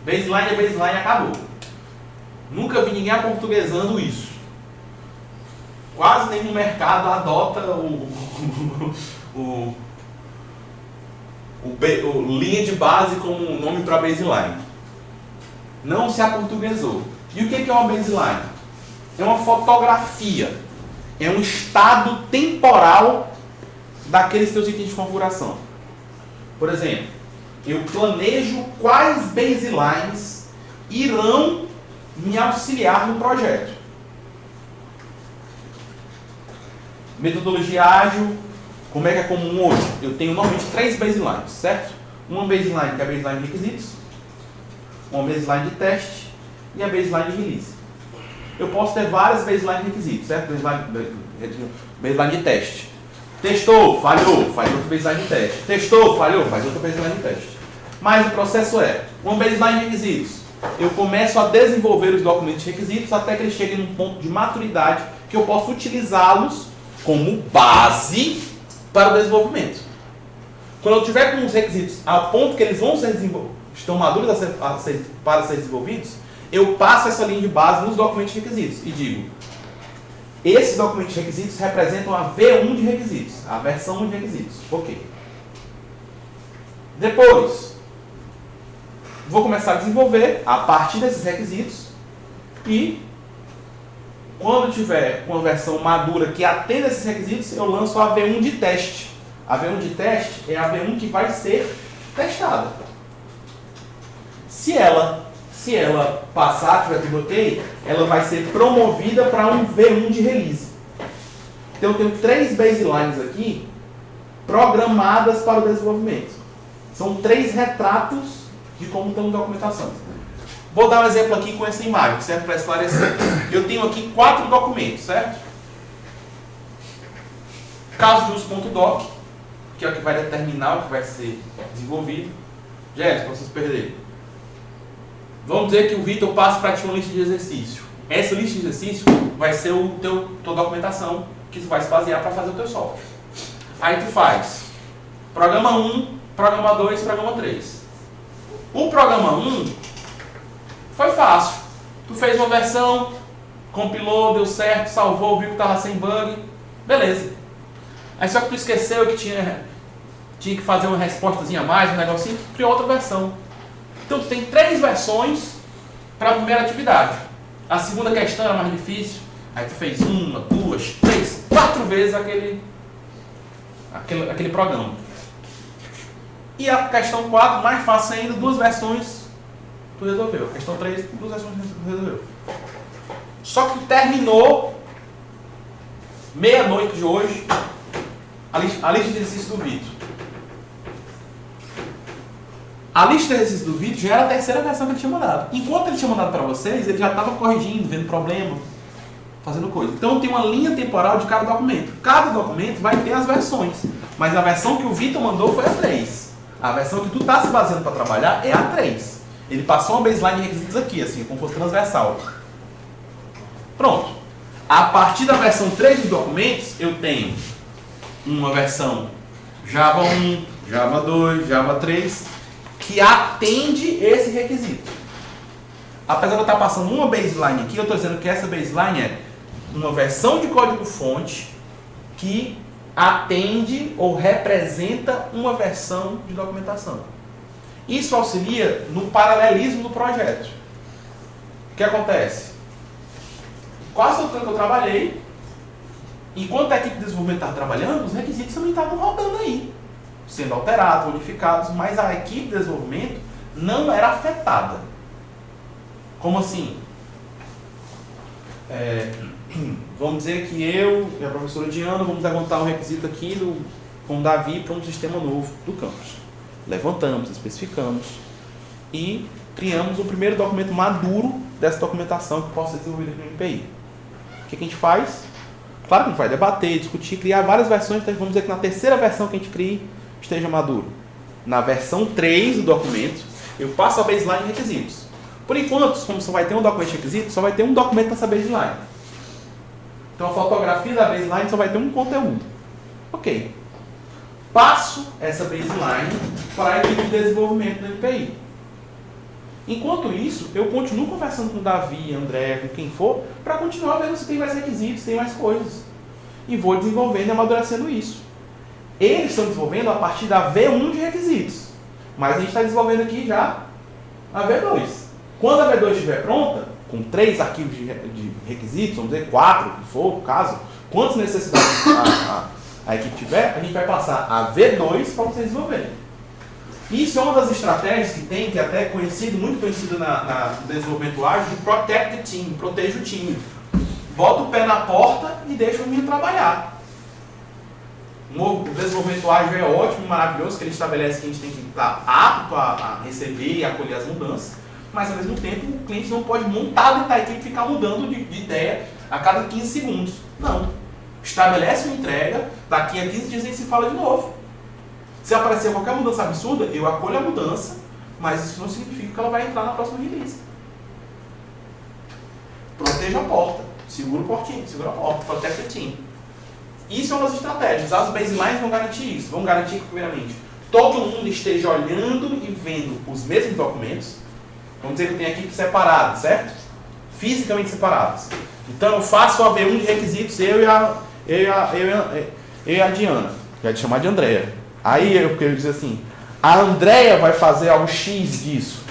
Baseline é baseline, acabou. Nunca vi ninguém aportuguesando isso. Quase nenhum mercado adota o linha de base como nome para baseline. Não se aportuguesou. E o que é uma baseline? É uma fotografia. É um estado temporal daqueles teus itens de configuração. Por exemplo, eu planejo quais baselines irão me auxiliar no projeto. Metodologia ágil, como é que é comum hoje? Eu tenho normalmente 3 baselines, certo? Uma baseline que é a baseline de requisitos, uma baseline de teste e a baseline de release. Eu posso ter várias baselines de requisitos, certo? Baseline de teste. Testou, falhou, faz outra baseline de teste. Testou, falhou, faz outra baseline de teste. Mas o processo é, uma baseline de requisitos. Eu começo a desenvolver os documentos de requisitos até que eles cheguem num ponto de maturidade que eu possa utilizá-los como base para o desenvolvimento. Quando eu tiver com os requisitos a ponto que eles vão ser estão maduros para ser desenvolvidos, eu passo essa linha de base nos documentos de requisitos e digo, esses documentos de requisitos representam a V1 de requisitos, a versão 1 de requisitos. Ok. Depois, vou começar a desenvolver a partir desses requisitos e quando tiver uma versão madura que atenda esses requisitos, eu lanço a V1 de teste. A V1 de teste é a V1 que vai ser testada. Se ela passar, tiver tudo ok, ela vai ser promovida para um V1 de release. Então eu tenho 3 baselines aqui programadas para o desenvolvimento. São 3 retratos de como estão a documentação. Vou dar um exemplo aqui com essa imagem, certo? Para esclarecer. Eu tenho aqui 4 documentos, certo? Caso de uso.doc, que é o que vai determinar o que vai ser desenvolvido. Jéssica, para vocês perderem. Vamos dizer que o Vitor passa para ti uma lista de exercício. Essa lista de exercício vai ser tua documentação que tu vai se basear para fazer o teu software. Aí tu faz programa 1, programa 2, programa 3. O programa 1 foi fácil. Tu fez uma versão, compilou, deu certo, salvou, viu que estava sem bug. Beleza. Aí só que tu esqueceu que tinha que fazer uma respostazinha a mais, um negocinho, tu criou outra versão. Então tu tem 3 versões para a primeira atividade. A segunda questão era mais difícil. Aí tu fez 1, 2, 3, 4 vezes aquele programa. E a questão 4, mais fácil ainda, 2 versões tu resolveu. A questão 3, 2 versões tu resolveu. Só que tu terminou meia-noite de hoje a lista de exercícios do Vitor. A lista de exercícios do Vitor já era a terceira versão que ele tinha mandado. Enquanto ele tinha mandado para vocês, ele já estava corrigindo, vendo problema, fazendo coisa. Então tem uma linha temporal de cada documento. Cada documento vai ter as versões. Mas a versão que o Vitor mandou foi a 3. A versão que tu está se baseando para trabalhar é a 3. Ele passou uma baseline de requisitos aqui, assim, como fosse transversal. Pronto. A partir da versão 3 dos documentos, eu tenho uma versão Java 1, Java 2, Java 3, que atende esse requisito. Apesar de eu estar passando uma baseline aqui, eu estou dizendo que essa baseline é uma versão de código-fonte que atende ou representa uma versão de documentação. Isso auxilia no paralelismo do projeto. O que acontece? Quase todo tempo que eu trabalhei, enquanto a equipe de desenvolvimento estava trabalhando, os requisitos também estavam rodando aí, sendo alterados, modificados, mas a equipe de desenvolvimento não era afetada. Como assim? Vamos dizer que eu e a professora Diana vamos levantar um requisito aqui com o Davi para um sistema novo do campus. Levantamos, especificamos e criamos o primeiro documento maduro dessa documentação que possa ser desenvolvida aqui no MPI. O que a gente faz? Claro que a gente vai debater, discutir, criar várias versões, então vamos dizer que na terceira versão que a gente cria esteja maduro. Na versão 3 do documento, eu passo a baseline de requisitos. Por enquanto, como só vai ter um documento de requisitos, só vai ter um documento nessa baseline. Então a fotografia da baseline só vai ter um conteúdo. Ok. Passo essa baseline para a equipe de desenvolvimento do MPI. Enquanto isso, eu continuo conversando com o Davi, André, com quem for, para continuar vendo se tem mais requisitos, se tem mais coisas. E vou desenvolvendo e amadurecendo isso. Eles estão desenvolvendo a partir da V1 de requisitos. Mas a gente está desenvolvendo aqui já a V2. Quando a V2 estiver pronta, com 3 arquivos de requisitos, vamos dizer 4, que for o caso, quantas necessidades a equipe tiver, a gente vai passar a V2 para vocês desenvolverem. Isso é uma das estratégias que tem, que é até conhecido, muito conhecido no desenvolvimento ágil, de protect the team, proteja o time. Bota o pé na porta e deixa o menino trabalhar. O desenvolvimento ágil é ótimo, maravilhoso, que ele estabelece que a gente tem que estar apto a receber e acolher as mudanças, mas ao mesmo tempo o cliente não pode montar dentro da equipe e ficar mudando de ideia a cada 15 segundos. Não. Estabelece uma entrega, daqui a 15 dias a gente se fala de novo. Se aparecer qualquer mudança absurda, eu acolho a mudança, mas isso não significa que ela vai entrar na próxima release. Proteja a porta, segura o portinho, segura a porta, protect the team. Isso é uma das estratégias. As baselines vão garantir isso. Vão garantir que, primeiramente, todo mundo esteja olhando e vendo os mesmos documentos. Vamos dizer que eu tenho equipes separadas, certo? Fisicamente separadas. Então eu faço o AV1 de requisitos, eu e a Diana. Já te chamar de Andréia. Aí eu quero dizer assim, a Andréia vai fazer algo X disso.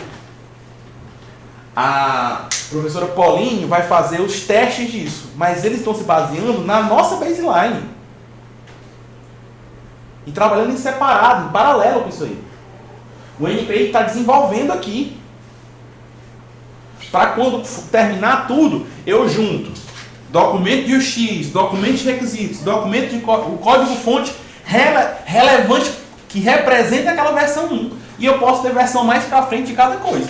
A professora Paulinho vai fazer os testes disso, mas eles estão se baseando na nossa baseline e trabalhando em separado, em paralelo com isso aí. O NPI está desenvolvendo aqui para quando terminar tudo, eu junto documento de UX, documento de requisitos, documento de o código-fonte relevante que representa aquela versão 1 e eu posso ter versão mais para frente de cada coisa.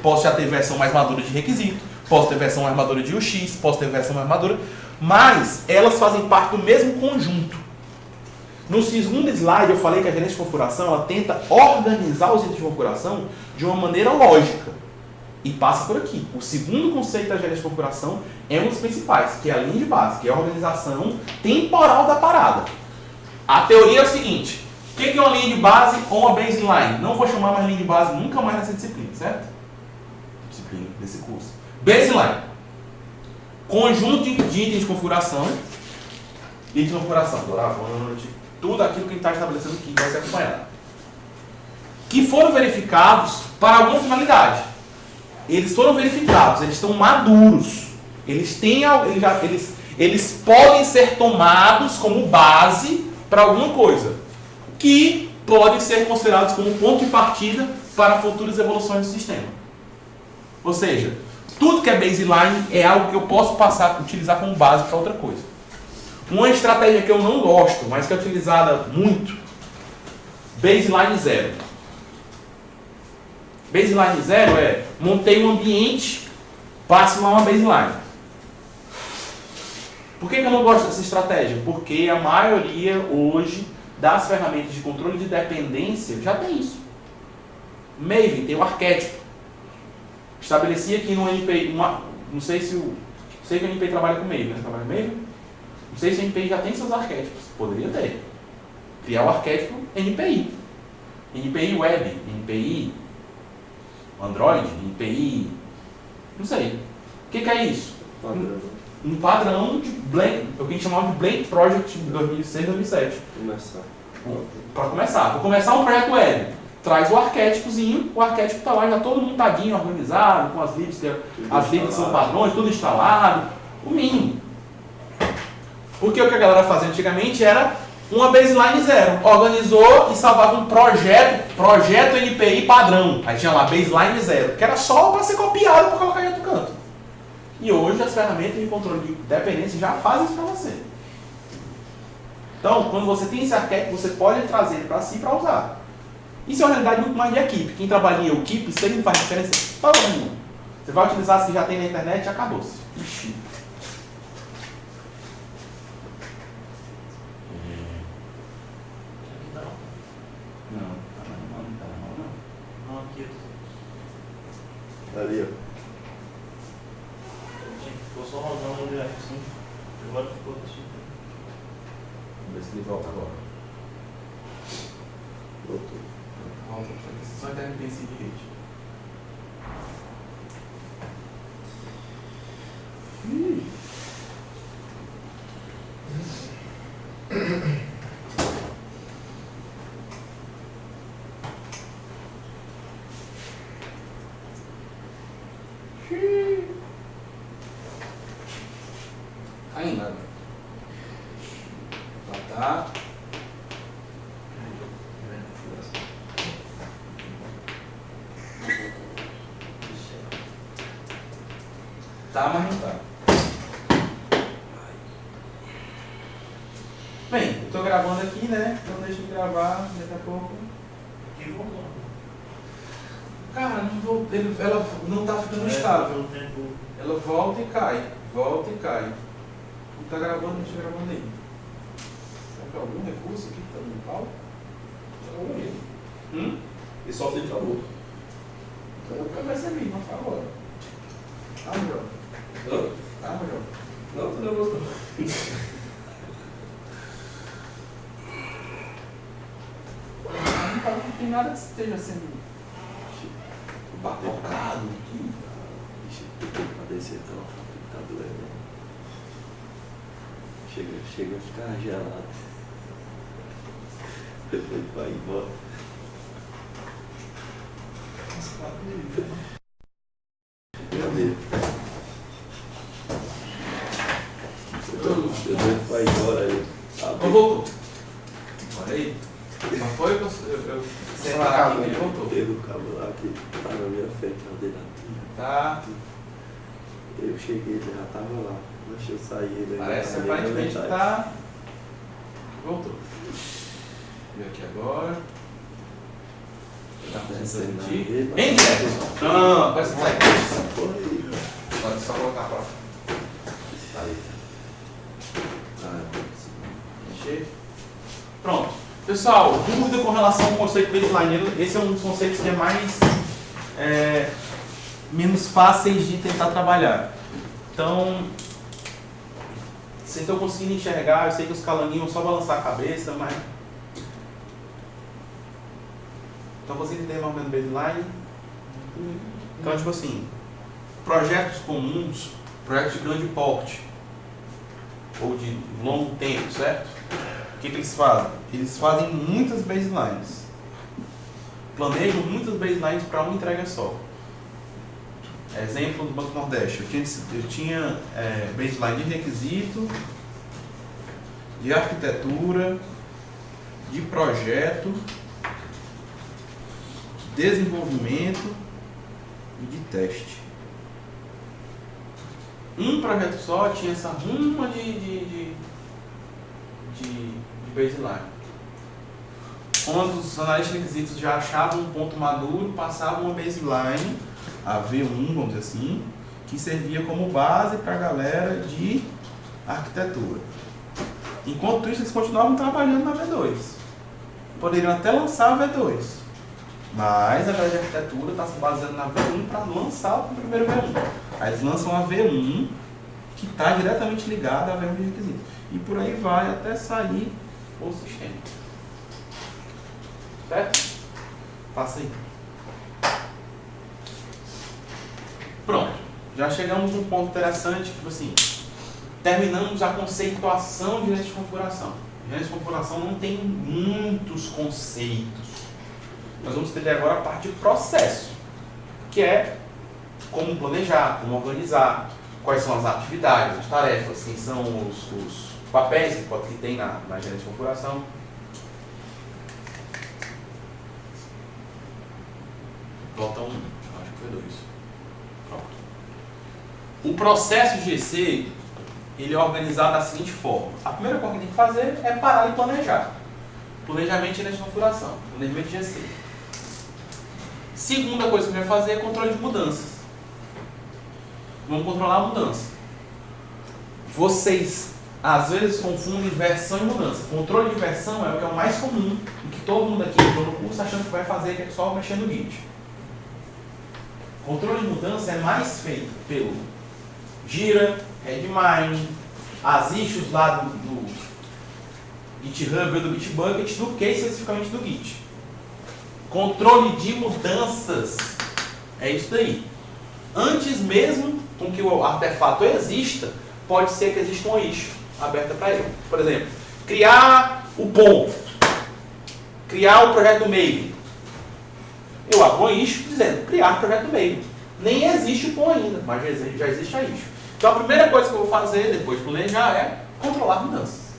Posso já ter versão mais madura de requisito, posso ter versão mais madura de UX, posso ter versão mais madura, mas elas fazem parte do mesmo conjunto. No segundo slide eu falei que a gerência de configuração ela tenta organizar os itens de configuração de uma maneira lógica. E passa por aqui. O segundo conceito da gerência de configuração é um dos principais, que é a linha de base, que é a organização temporal da parada. A teoria é o seguinte, o que é uma linha de base ou uma baseline? Não vou chamar mais linha de base nunca mais nessa disciplina, certo? Desse curso. Baseline. Conjunto de itens de configuração. Itens de configuração. Doravante. Tudo aquilo que a gente está estabelecendo aqui vai ser acompanhado. Que foram verificados para alguma finalidade. Eles foram verificados. Eles estão maduros. Eles podem ser tomados como base para alguma coisa. Que podem ser considerados como ponto de partida para futuras evoluções do sistema. Ou seja, tudo que é baseline é algo que eu posso utilizar como base para outra coisa. Uma estratégia que eu não gosto, mas que é utilizada muito, baseline zero. Baseline zero é, montei um ambiente, passo lá uma baseline. Por que eu não gosto dessa estratégia? Porque a maioria hoje das ferramentas de controle de dependência já tem isso. Maven tem o arquétipo. Estabeleci aqui no NPI, não sei se sei que o NPI trabalha com Maven, né? Trabalha com Maven? Não sei se o NPI já tem seus arquétipos. Poderia ter. Criar o arquétipo NPI. NPI Web, NPI Android, NPI... Não sei. O que é isso? Um padrão de Blank, o que a gente chamava de Blank Project de 2006, 2007. Para começar. Vou começar um projeto web. Traz o arquétipozinho, o arquétipo está lá, já todo montadinho, organizado, com as libs são padrões, tudo instalado, o mínimo. Porque o que a galera fazia antigamente era uma baseline zero, organizou e salvava um projeto NPI padrão, aí tinha lá baseline zero, que era só para ser copiado para colocar em outro canto. E hoje as ferramentas de controle de dependência já fazem isso para você. Então, quando você tem esse arquétipo, você pode trazer ele para si para usar. Isso é uma realidade muito mais de equipe. Quem trabalha em equipe, isso aí não faz diferença para nenhuma. Você vai utilizar as que já tem na internet e acabou-se. Ixi. Não. Não, aqui. Ali, ó. Ficou só rodando o DF, sim. Agora ficou assim. Vamos ver se ele volta agora. Voltou. Só internet tem esse rede. Ainda. Tá. Tá, mas não tá. Bem, eu estou gravando aqui, né? Então deixa eu gravar daqui a pouco. Que voltou. Cara, ela não tá ficando estável. Um tempo. Ela volta e cai. Volta e cai. Não tá gravando, deixa eu gravando aí. Será que é algum recurso aqui que tá no pau? E só se acabou. Eu percebi, mas fala agora. Calma, João. Calma, João. Não, tô nervoso não. Não tem nada que esteja sendo Bateu tocado. Deixa eu pra descer então, tá doendo. Chega a ficar gelado. Depois vai embora. Cadê? Depois vai embora aí. Voltou. Olha aí. Não foi? Eu separar aqui, ele voltou. Teve o cabo lá que tá na minha frente, na dele. Tá. Eu cheguei, ele já tava lá. Deixa eu sair, ele Parece ainda tá ali na aparentemente metade. tá. Voltou. Vê aqui agora. Tá Descendo na aqui. rede. Em direto. Não, parece que tá aqui. Porra aí. Pode só colocar a prova. Aí. Ah, Mexer. Pronto. Pessoal, dúvida com relação ao conceito baseline. Esse é um dos conceitos que é mais menos fáceis de tentar trabalhar. Então, vocês estão conseguindo enxergar, eu sei que os calaninhos só balançar a cabeça, mas estão conseguindo entender mais ou menos baseline? Então, tipo assim, projetos comuns, projetos de grande porte ou de longo tempo, certo? O que eles fazem? Eles fazem muitas baselines. Planejam muitas baselines para uma entrega só. Exemplo do Banco Nordeste. Eu tinha baseline de requisito, de arquitetura, de projeto, de desenvolvimento e de teste. Um projeto só tinha essa ruma de baseline. Quando os analistas de requisitos já achavam um ponto maduro, passavam uma baseline, a V1, vamos dizer assim, que servia como base para a galera de arquitetura. Enquanto isso, eles continuavam trabalhando na V2. Poderiam até lançar a V2, mas a galera de arquitetura está se baseando na V1 para lançar o primeiro V1. Aí eles lançam a V1, que está diretamente ligada à V1 de requisitos. E por aí vai até sair o sistema. Certo? Passa aí. Pronto. Já chegamos num ponto interessante, tipo assim, terminamos a conceituação de gerência de configuração. Gerência de configuração não tem muitos conceitos. Nós vamos entender agora a parte de processo, que é como planejar, como organizar, quais são as atividades, as tarefas, quem são os papéis que tem na gerência de configuração. Volta um, acho que foi 2. Pronto. O processo de GC, ele é organizado da seguinte forma. A primeira coisa que tem que fazer é parar e planejar. Planejamento de gerência de configuração, planejamento de GC. Segunda coisa que a gente vai fazer é controle de mudanças. Vamos controlar a mudança. Vocês às vezes confundem versão e mudança. Controle de versão é o que é o mais comum, o que todo mundo aqui entrou no curso achando que vai fazer, que é só mexer no Git. Controle de mudança é mais feito pelo Jira, Redmine, as issues lá do GitHub ou do Bitbucket do que especificamente do Git. Controle de mudanças é isso daí. Antes mesmo com que o artefato exista, pode ser que exista uma issue aberta para ele. Por exemplo, criar o POM, criar o projeto Maven. Eu abro uma issue dizendo criar projeto Maven. Nem existe o POM ainda, mas já existe a issue. Então a primeira coisa que eu vou fazer depois de planejar é controlar mudanças.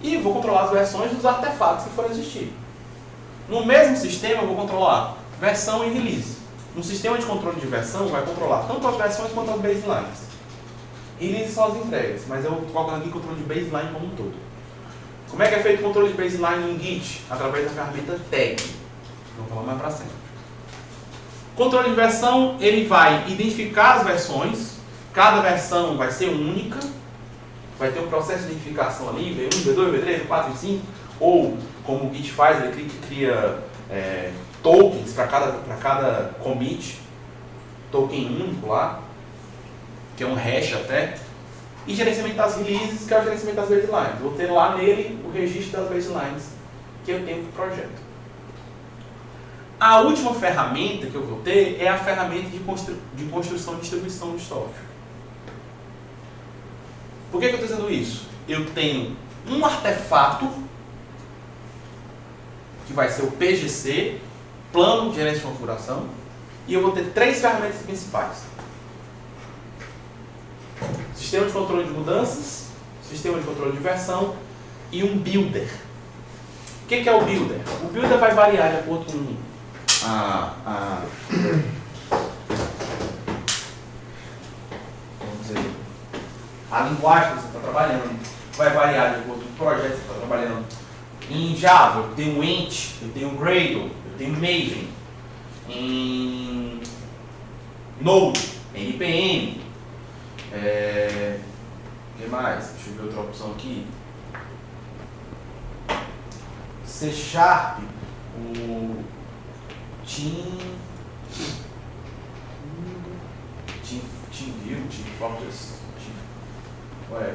E vou controlar as versões dos artefatos que forem existir. No mesmo sistema eu vou controlar versão e release. Um sistema de controle de versão vai controlar tanto as versões quanto as baselines. Release são as entregas, mas eu vou colocar aqui controle de baseline como um todo. Como é que é feito o controle de baseline em Git? Através da ferramenta tag. Vamos falar mais para frente. Controle de versão, ele vai identificar as versões. Cada versão vai ser única. Vai ter um processo de identificação ali, V1, V2, V3, V4, V5. Ou, como o Git faz, ele cria tokens para cada commit. Token único lá, que é um hash até. E gerenciamento das releases, que é o gerenciamento das baselines. Vou ter lá nele o registro das baselines que eu tenho para o projeto. A última ferramenta que eu vou ter é a ferramenta de construção e distribuição de software. Por que eu estou dizendo isso? Eu tenho um artefato, que vai ser o PGC, Plano de Gerência de Configuração, e eu vou ter 3 ferramentas principais. Sistema de controle de mudanças, sistema de controle de versão e um builder. O que é o builder? O builder vai variar de acordo com vamos dizer, a linguagem que você está trabalhando. Vai variar de acordo com o projeto que você está trabalhando. Em Java, eu tenho Ent, eu tenho Gradle, eu tenho Maven. Em Node, NPM. O que mais? Deixa eu ver outra opção aqui. C#, o TeamView, TeamFortress, ué,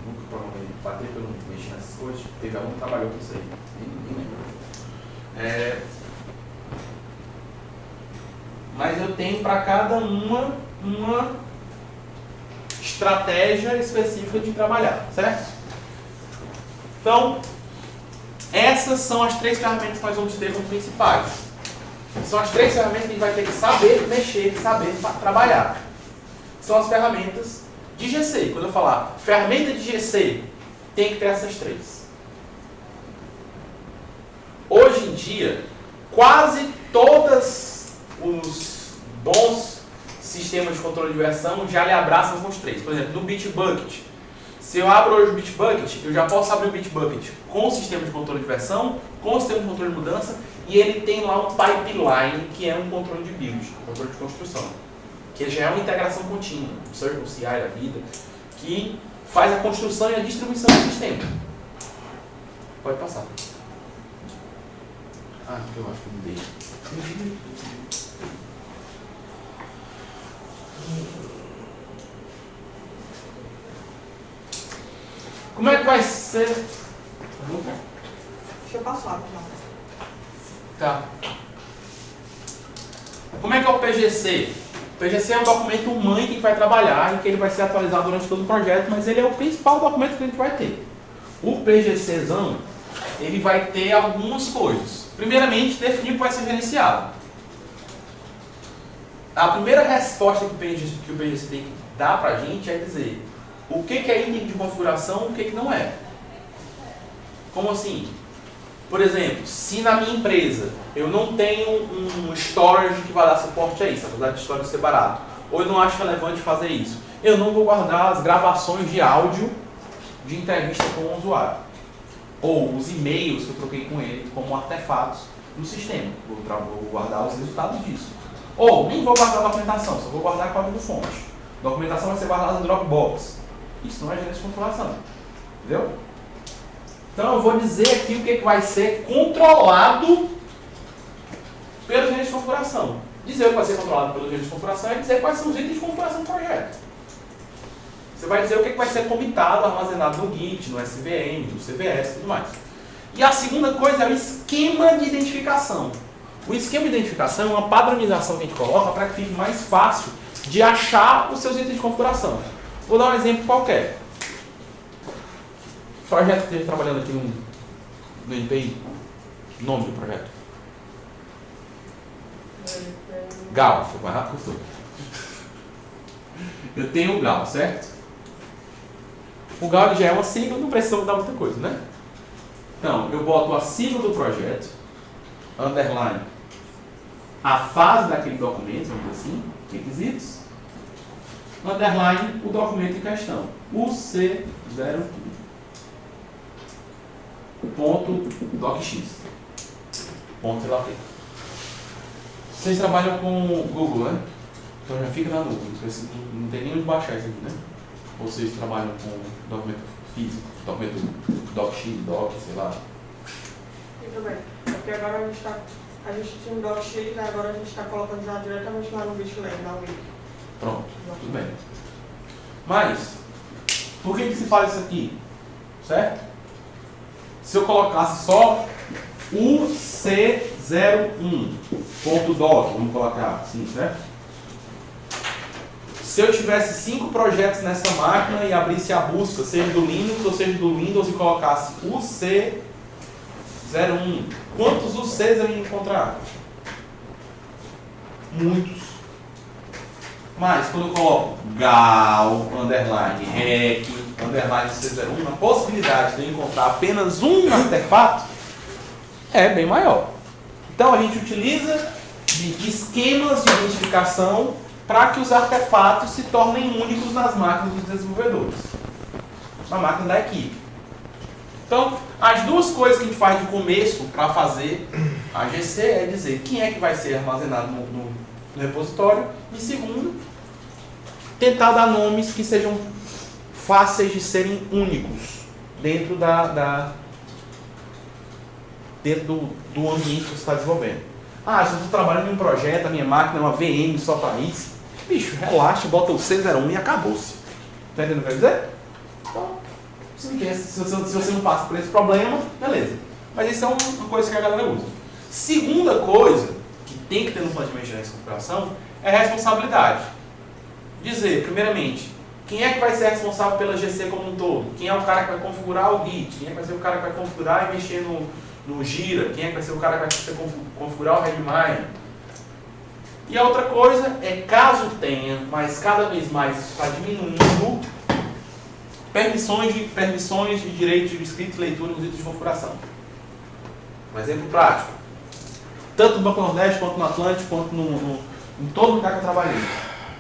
nunca provavelmente bater pelo mexer nessas coisas. Teve aluno que trabalhou com isso aí, nem lembro. Mas eu tenho para cada uma estratégia específica de trabalhar, certo? Então, essas são as 3 ferramentas que nós vamos ter como principais. São as 3 ferramentas que a gente vai ter que saber mexer, saber trabalhar. São as ferramentas de GC. Quando eu falar ferramenta de GC, tem que ter essas 3. Hoje em dia, quase todos os bons sistemas de controle de versão já lhe abraçam com os 3. Por exemplo, no Bitbucket. Se eu abro hoje o Bitbucket, eu já posso abrir o Bitbucket com o sistema de controle de versão, com o sistema de controle de mudança, e ele tem lá um pipeline, que é um controle de build, um controle de construção, que já é uma integração contínua, um Circle CI da vida, que faz a construção e a distribuição do sistema. Pode passar. Eu acho que eu mudei. Como é que vai ser? Deixa eu passar, Tá. Como é que é o PGC? O PGC é um documento mãe que vai trabalhar e que ele vai ser atualizado durante todo o projeto, mas ele é o principal documento que a gente vai ter. O PGCzão, ele vai ter algumas coisas. Primeiramente, definir o que vai ser gerenciado. A primeira resposta que o PGC tem que dar para a gente é dizer o que é item de configuração e o que não é. Como assim? Por exemplo, se na minha empresa eu não tenho um storage que vai dar suporte a isso, apesar de storage ser barato, ou eu não acho relevante fazer isso, eu não vou guardar as gravações de áudio de entrevista com o usuário. Ou os e-mails que eu troquei com ele como artefatos no sistema. Vou guardar os resultados disso. Ou nem vou guardar a documentação, só vou guardar a código-fonte. A documentação vai ser guardada no Dropbox. Isso não é gerência de configuração. Entendeu? Então eu vou dizer aqui o que vai ser controlado pelo gerente de configuração. Dizer o que vai ser controlado pelo gerente de configuração é dizer quais são os itens de configuração do projeto. Você vai dizer o que vai ser comitado, armazenado no Git, no SVN, no CVS e tudo mais. E a segunda coisa é o esquema de identificação. O esquema de identificação é uma padronização que a gente coloca para que fique mais fácil de achar os seus itens de configuração. Vou dar um exemplo qualquer. O projeto que esteja trabalhando aqui no NPI, nome do projeto? GAL, foi mais rápido que foi. Eu tenho o GAL, certo? O GAL já é uma sigla, não precisa mudar muita coisa, né? Então, eu boto a sigla do projeto, underline, a fase daquele documento, vamos dizer assim, requisitos, underline, o documento em questão, o C01. ponto docx. Ponto .lat. Vocês trabalham com o Google, né? Então já fica na nuvem, não tem nem onde baixar isso aqui, né? Vocês trabalham com documento físico, documento docx, doc, sei lá. Muito bem. Porque agora a gente tinha um docx, e agora a gente está colocando já diretamente lá no BitLab, na Wiki. Pronto, tudo bem. Mas, por que se faz isso aqui? Certo? Se eu colocasse só UC01.doc, vamos colocar assim, certo? Se eu tivesse 5 projetos nessa máquina e abrisse a busca, seja do Linux ou seja do Windows, e colocasse UC01, quantos UCs eu ia encontrar? Muitos. Mas quando eu coloco gal, underline, rec, underline C01, a possibilidade de eu encontrar apenas um artefato é bem maior. Então a gente utiliza de esquemas de identificação para que os artefatos se tornem únicos nas máquinas dos desenvolvedores, na máquina da equipe. Então, as duas coisas que a gente faz de começo para fazer a GC é dizer quem é que vai ser armazenado no repositório, e segundo, tentar dar nomes que sejam fáceis de serem únicos dentro dentro do ambiente que você está desenvolvendo. Ah, se eu estou trabalhando em um projeto, a minha máquina é uma VM só para isso, bicho, relaxa, bota o C01 e acabou-se. Tá entendendo o que eu quero dizer? Então, se você não passa por esse problema, beleza. Mas isso é uma coisa que a galera usa. Segunda coisa que tem que ter no planejamento de gerência de configuração é a responsabilidade. Dizer, primeiramente, quem é que vai ser responsável pela GC como um todo? Quem é o cara que vai configurar o Git? Quem é que vai ser o cara que vai configurar e mexer no Gira? Quem é que vai ser o cara que vai configurar o Redmine? E a outra coisa é, caso tenha, mas cada vez mais isso está diminuindo, permissões de direito de escrita e leitura nos itens de configuração. Um exemplo prático. Tanto no Banco Nordeste, quanto no Atlântico, quanto em todo lugar que eu trabalhei.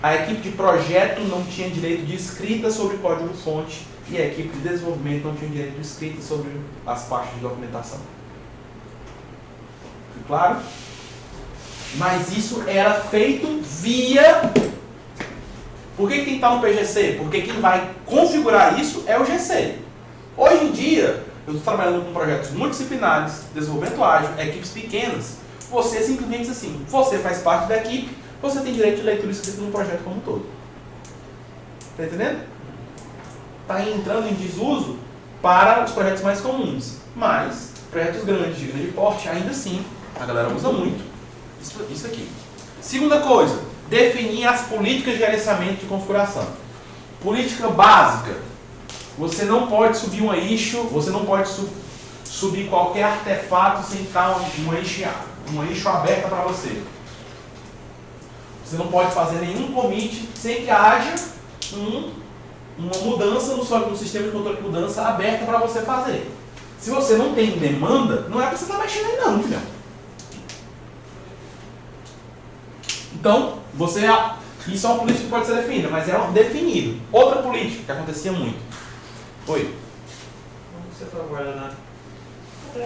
A equipe de projeto não tinha direito de escrita sobre código-fonte e a equipe de desenvolvimento não tinha direito de escrita sobre as partes de documentação. Foi claro? Mas isso era feito via... Por que tem que estar no PGC? Porque quem vai configurar isso é o GC. Hoje em dia, eu estou trabalhando com projetos multidisciplinares, desenvolvimento ágil, equipes pequenas. Você simplesmente diz assim, você faz parte da equipe, você tem direito de leitura e escrita no projeto como um todo. Está entendendo? Está entrando em desuso para os projetos mais comuns. Mas, projetos grandes, de grande porte, ainda assim, a galera usa muito isso aqui. Segunda coisa, definir as políticas de gerenciamento de configuração. Política básica. Você não pode subir uma issue, você não pode subir qualquer artefato sem estar uma issue aberta para você. Você não pode fazer nenhum commit sem que haja uma mudança no sistema de controle de mudança aberta para você fazer. Se você não tem demanda, não é para você estar mexendo aí não, filhão. Então, isso é uma política que pode ser definida, mas é definido. Outra política que acontecia muito. Oi? Você trabalha na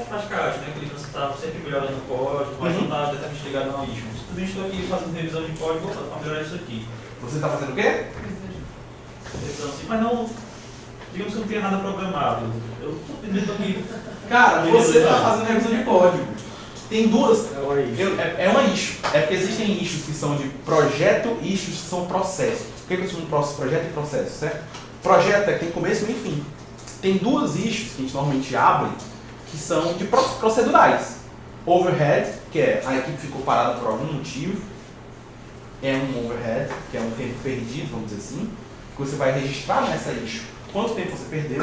prática ágil, né? Aquele que você está sempre melhorando o código, mas não está diretamente ligado a issue. Tudo isso estou aqui fazendo revisão de código para melhorar isso aqui. Você está fazendo o quê? Revisão assim, mas não, digamos que eu não tenha nada programado. Eu estou pedindo aqui. Cara, você está fazendo revisão de código. Tem duas. É uma issue. É porque existem issues que são de projeto e issues que são processo. O que eu chamo de projeto e processo, certo? Projeto é que tem começo, meio e fim. Tem duas issues que a gente normalmente abre que são de procedurais. Overhead, que é a equipe ficou parada por algum motivo. É um overhead, que é um tempo perdido, vamos dizer assim. Que você vai registrar nessa issue. Quanto tempo você perdeu?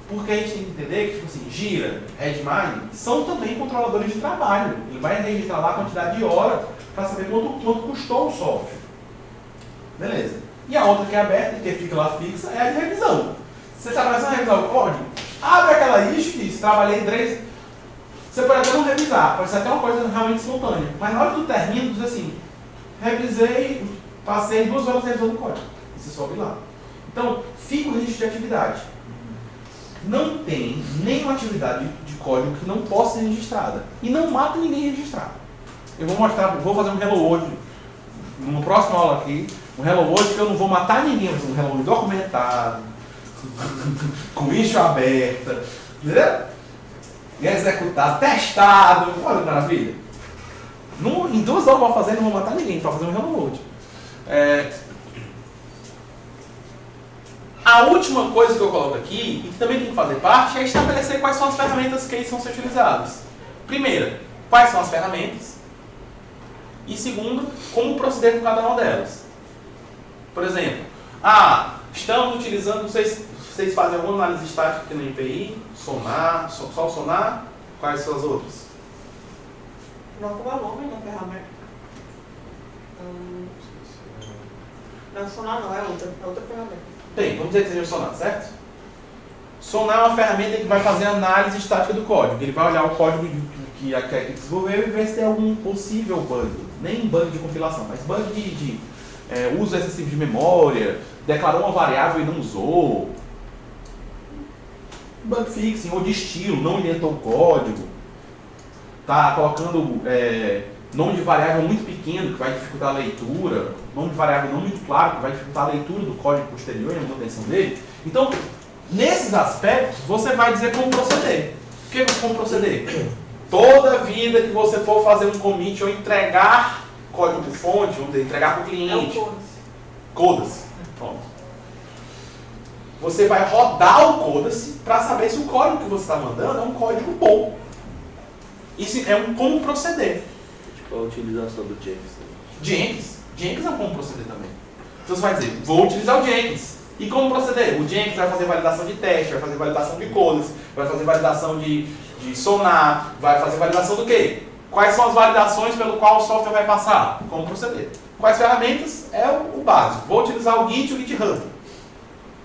Porque a gente tem que entender que, tipo assim, Gira, Redmine são também controladores de trabalho. Ele vai registrar lá a quantidade de hora para saber quanto custou o software. Beleza. E a outra que é aberta e que fica lá fixa é a de revisão. Você está começando a revisar o código, abre aquela issue e diz, trabalhei 3. Você pode até não revisar, pode ser até uma coisa realmente espontânea. Mas na hora que tu termina, tu diz assim, revisei, passei 2 horas revisando o código. E você sobe lá. Então, fica o registro de atividade. não tem nenhuma atividade de código que não possa ser registrada. E não mata ninguém registrado. Eu vou mostrar, vou fazer um Hello World, numa próxima aula aqui, um Hello World que eu não vou matar ninguém, mas um Hello World documentado, com issue aberta, entendeu? Executado, testado, olha que maravilha. Em 2 horas eu vou fazer, não vou matar ninguém para fazer um Hello World. A última coisa que eu coloco aqui, e que também tem que fazer parte, é estabelecer quais são as ferramentas que vão ser utilizadas. Primeira, quais são as ferramentas? E segundo, como proceder com cada uma delas. Por exemplo, estamos utilizando, vocês fazem alguma análise estática aqui no NPI, Sonar, só o Sonar, quais são as outras? Não, como é o nome da ferramenta? Não, Sonar não, é outra ferramenta. Bem, vamos dizer que seja o Sonar, certo? Sonar é uma ferramenta que vai fazer análise estática do código. Ele vai olhar o código que a equipe desenvolveu e ver se tem algum possível bug. Nem bug de compilação, mas bug de uso excessivo de memória, declarou uma variável e não usou, bug fixing ou de estilo, não inventou o código, está colocando nome de variável muito pequeno que vai dificultar a leitura, nome de variável não muito claro que vai dificultar a leitura do código posterior e a manutenção dele. Então, nesses aspectos, você vai dizer como proceder. O que é como proceder? Toda vida que você for fazer um commit ou entregar código-fonte, vamos dizer, entregar para o cliente. É o Coda-se. Pronto. Você vai rodar o Coda-se para saber se o código que você está mandando é um código bom. Isso é um como proceder. Tipo a utilização do Jenkins. Jenkins é um como proceder também. Então você vai dizer, vou utilizar o Jenkins. E como proceder? O Jenkins vai fazer validação de teste, vai fazer validação de Coda-se, vai fazer validação de Sonar, vai fazer validação do quê? Quais são as validações pelo qual o software vai passar? Como proceder? Quais ferramentas? É o básico. Vou utilizar o Git e o GitHub.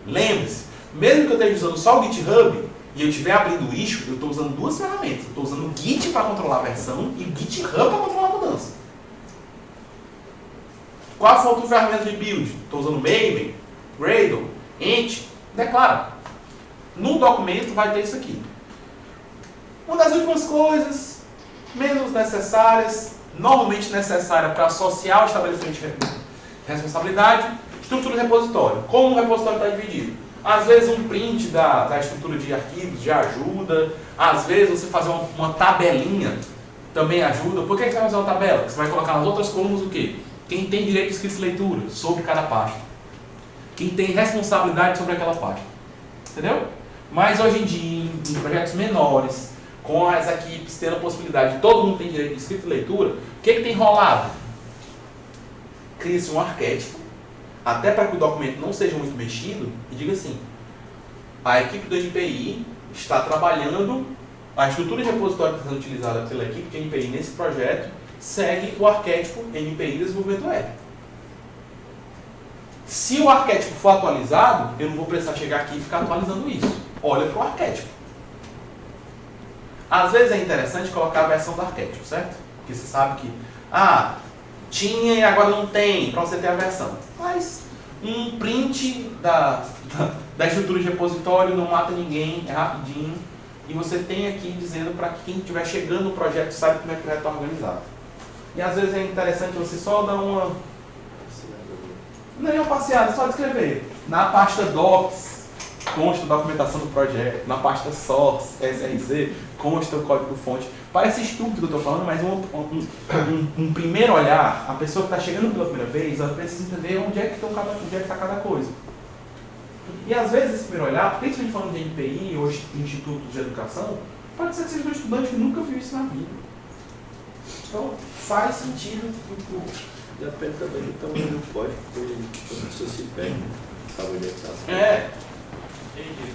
Lembre-se, mesmo que eu esteja usando só o GitHub e eu estiver abrindo o issue, eu estou usando 2 ferramentas. Eu estou usando o Git para controlar a versão e o GitHub para controlar a mudança. Qual foi a outra ferramenta de build? Estou usando Maven, Gradle, Ent, declara. No documento vai ter isso aqui. Uma das últimas coisas, menos necessárias, normalmente necessária para associar o estabelecimento de responsabilidade, estrutura de repositório. Como o repositório está dividido? Às vezes um print da estrutura de arquivos já ajuda, às vezes você fazer uma tabelinha também ajuda. Por que você vai fazer uma tabela? Porque você vai colocar nas outras colunas o quê? Quem tem direito de escrita e leitura sobre cada pasta. Quem tem responsabilidade sobre aquela pasta. Entendeu? Mas hoje em dia, em projetos menores, com as equipes tendo a possibilidade de todo mundo ter direito de escrita e leitura, o que tem rolado? Cria-se um arquétipo, até para que o documento não seja muito mexido, e diga assim, a equipe do NPI está trabalhando, a estrutura de repositório que está sendo utilizada pela equipe de NPI nesse projeto segue o arquétipo NPI Desenvolvimento Web. Se o arquétipo for atualizado, eu não vou precisar chegar aqui e ficar atualizando isso. Olha para o arquétipo. Às vezes é interessante colocar a versão do arquétipo, certo? Porque você sabe que, tinha e agora não tem, para você ter a versão. Mas um print da estrutura de repositório não mata ninguém, é rapidinho. E você tem aqui dizendo para quem estiver chegando no projeto sabe como é que o projeto está organizado. E às vezes é interessante você só dar uma... Não é uma passeada, só descrever. Na pasta Docs, consta a documentação do projeto. Na pasta Source, SRC, consta o código-fonte. Parece estúpido que eu estou falando, mas um primeiro olhar, a pessoa que está chegando pela primeira vez, ela precisa entender onde é que está cada coisa. E às vezes esse primeiro olhar, principalmente falando de NPI ou institutos de educação, pode ser que seja um estudante que nunca viu isso na vida. Então faz sentido. Depende também do tamanho do código que a pessoa se perde, sabe onde é que está. Entendi.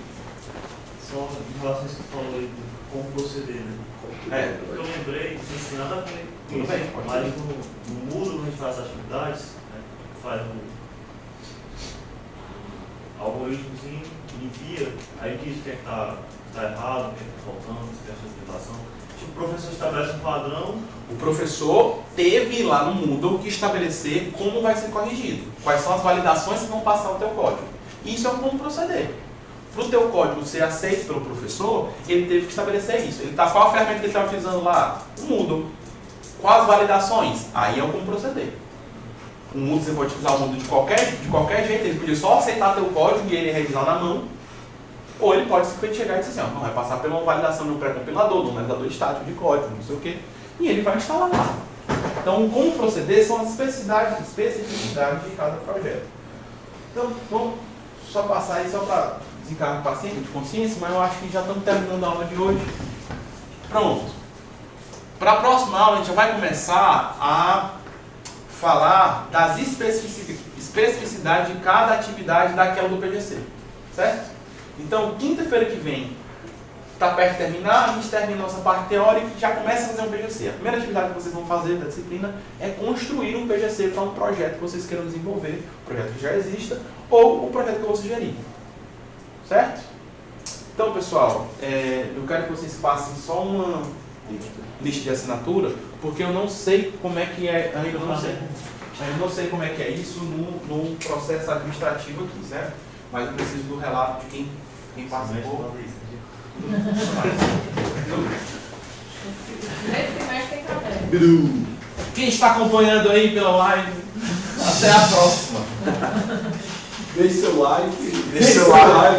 São relações que falou aí de como proceder, né? Eu lembrei, não sei se nada a ver com Tudo isso, bem, pode mas ser. no Moodle, quando a gente faz as atividades, né, faz o algoritmozinho, envia, aí diz o que é que está errado, o que é que está faltando, se tem a sua interpretação. Tipo, o professor estabelece um padrão. O professor teve lá no Moodle que estabelecer como vai ser corrigido, quais são as validações que vão passar no teu código. Isso é um como proceder. para o teu código ser aceito pelo professor, ele teve que estabelecer isso. Qual a ferramenta que ele está utilizando lá? O Moodle. Quais validações? Aí é como proceder. O Moodle, você pode utilizar o Moodle de qualquer jeito, ele podia só aceitar teu código e ele revisar na mão, ou ele pode simplesmente chegar e dizer assim, não, vai passar por uma validação de um pré-compilador, de um validador estático de código, não sei o quê, e ele vai instalar lá. Então, como proceder são as especificidades de cada projeto. Então, vamos só passar aí só para desencargo paciente de consciência, mas eu acho que já estamos terminando a aula de hoje. Pronto. Para a próxima aula, a gente já vai começar a falar das especificidades de cada atividade daquela do PGC, certo? Então, quinta-feira que vem, está perto de terminar, a gente termina a nossa parte teórica e já começa a fazer um PGC. A primeira atividade que vocês vão fazer da disciplina é construir um PGC para um projeto que vocês queiram desenvolver, um projeto que já exista, ou um projeto que eu vou sugerir, certo? Então, pessoal, eu quero que vocês passem só uma lista de assinatura, porque eu não sei como é que é, ainda não sei como é que é isso no processo administrativo aqui, certo? Mas eu preciso do relato de quem participou. Quem está acompanhando aí pela live, até a próxima. Deixe seu like. Deixe seu like.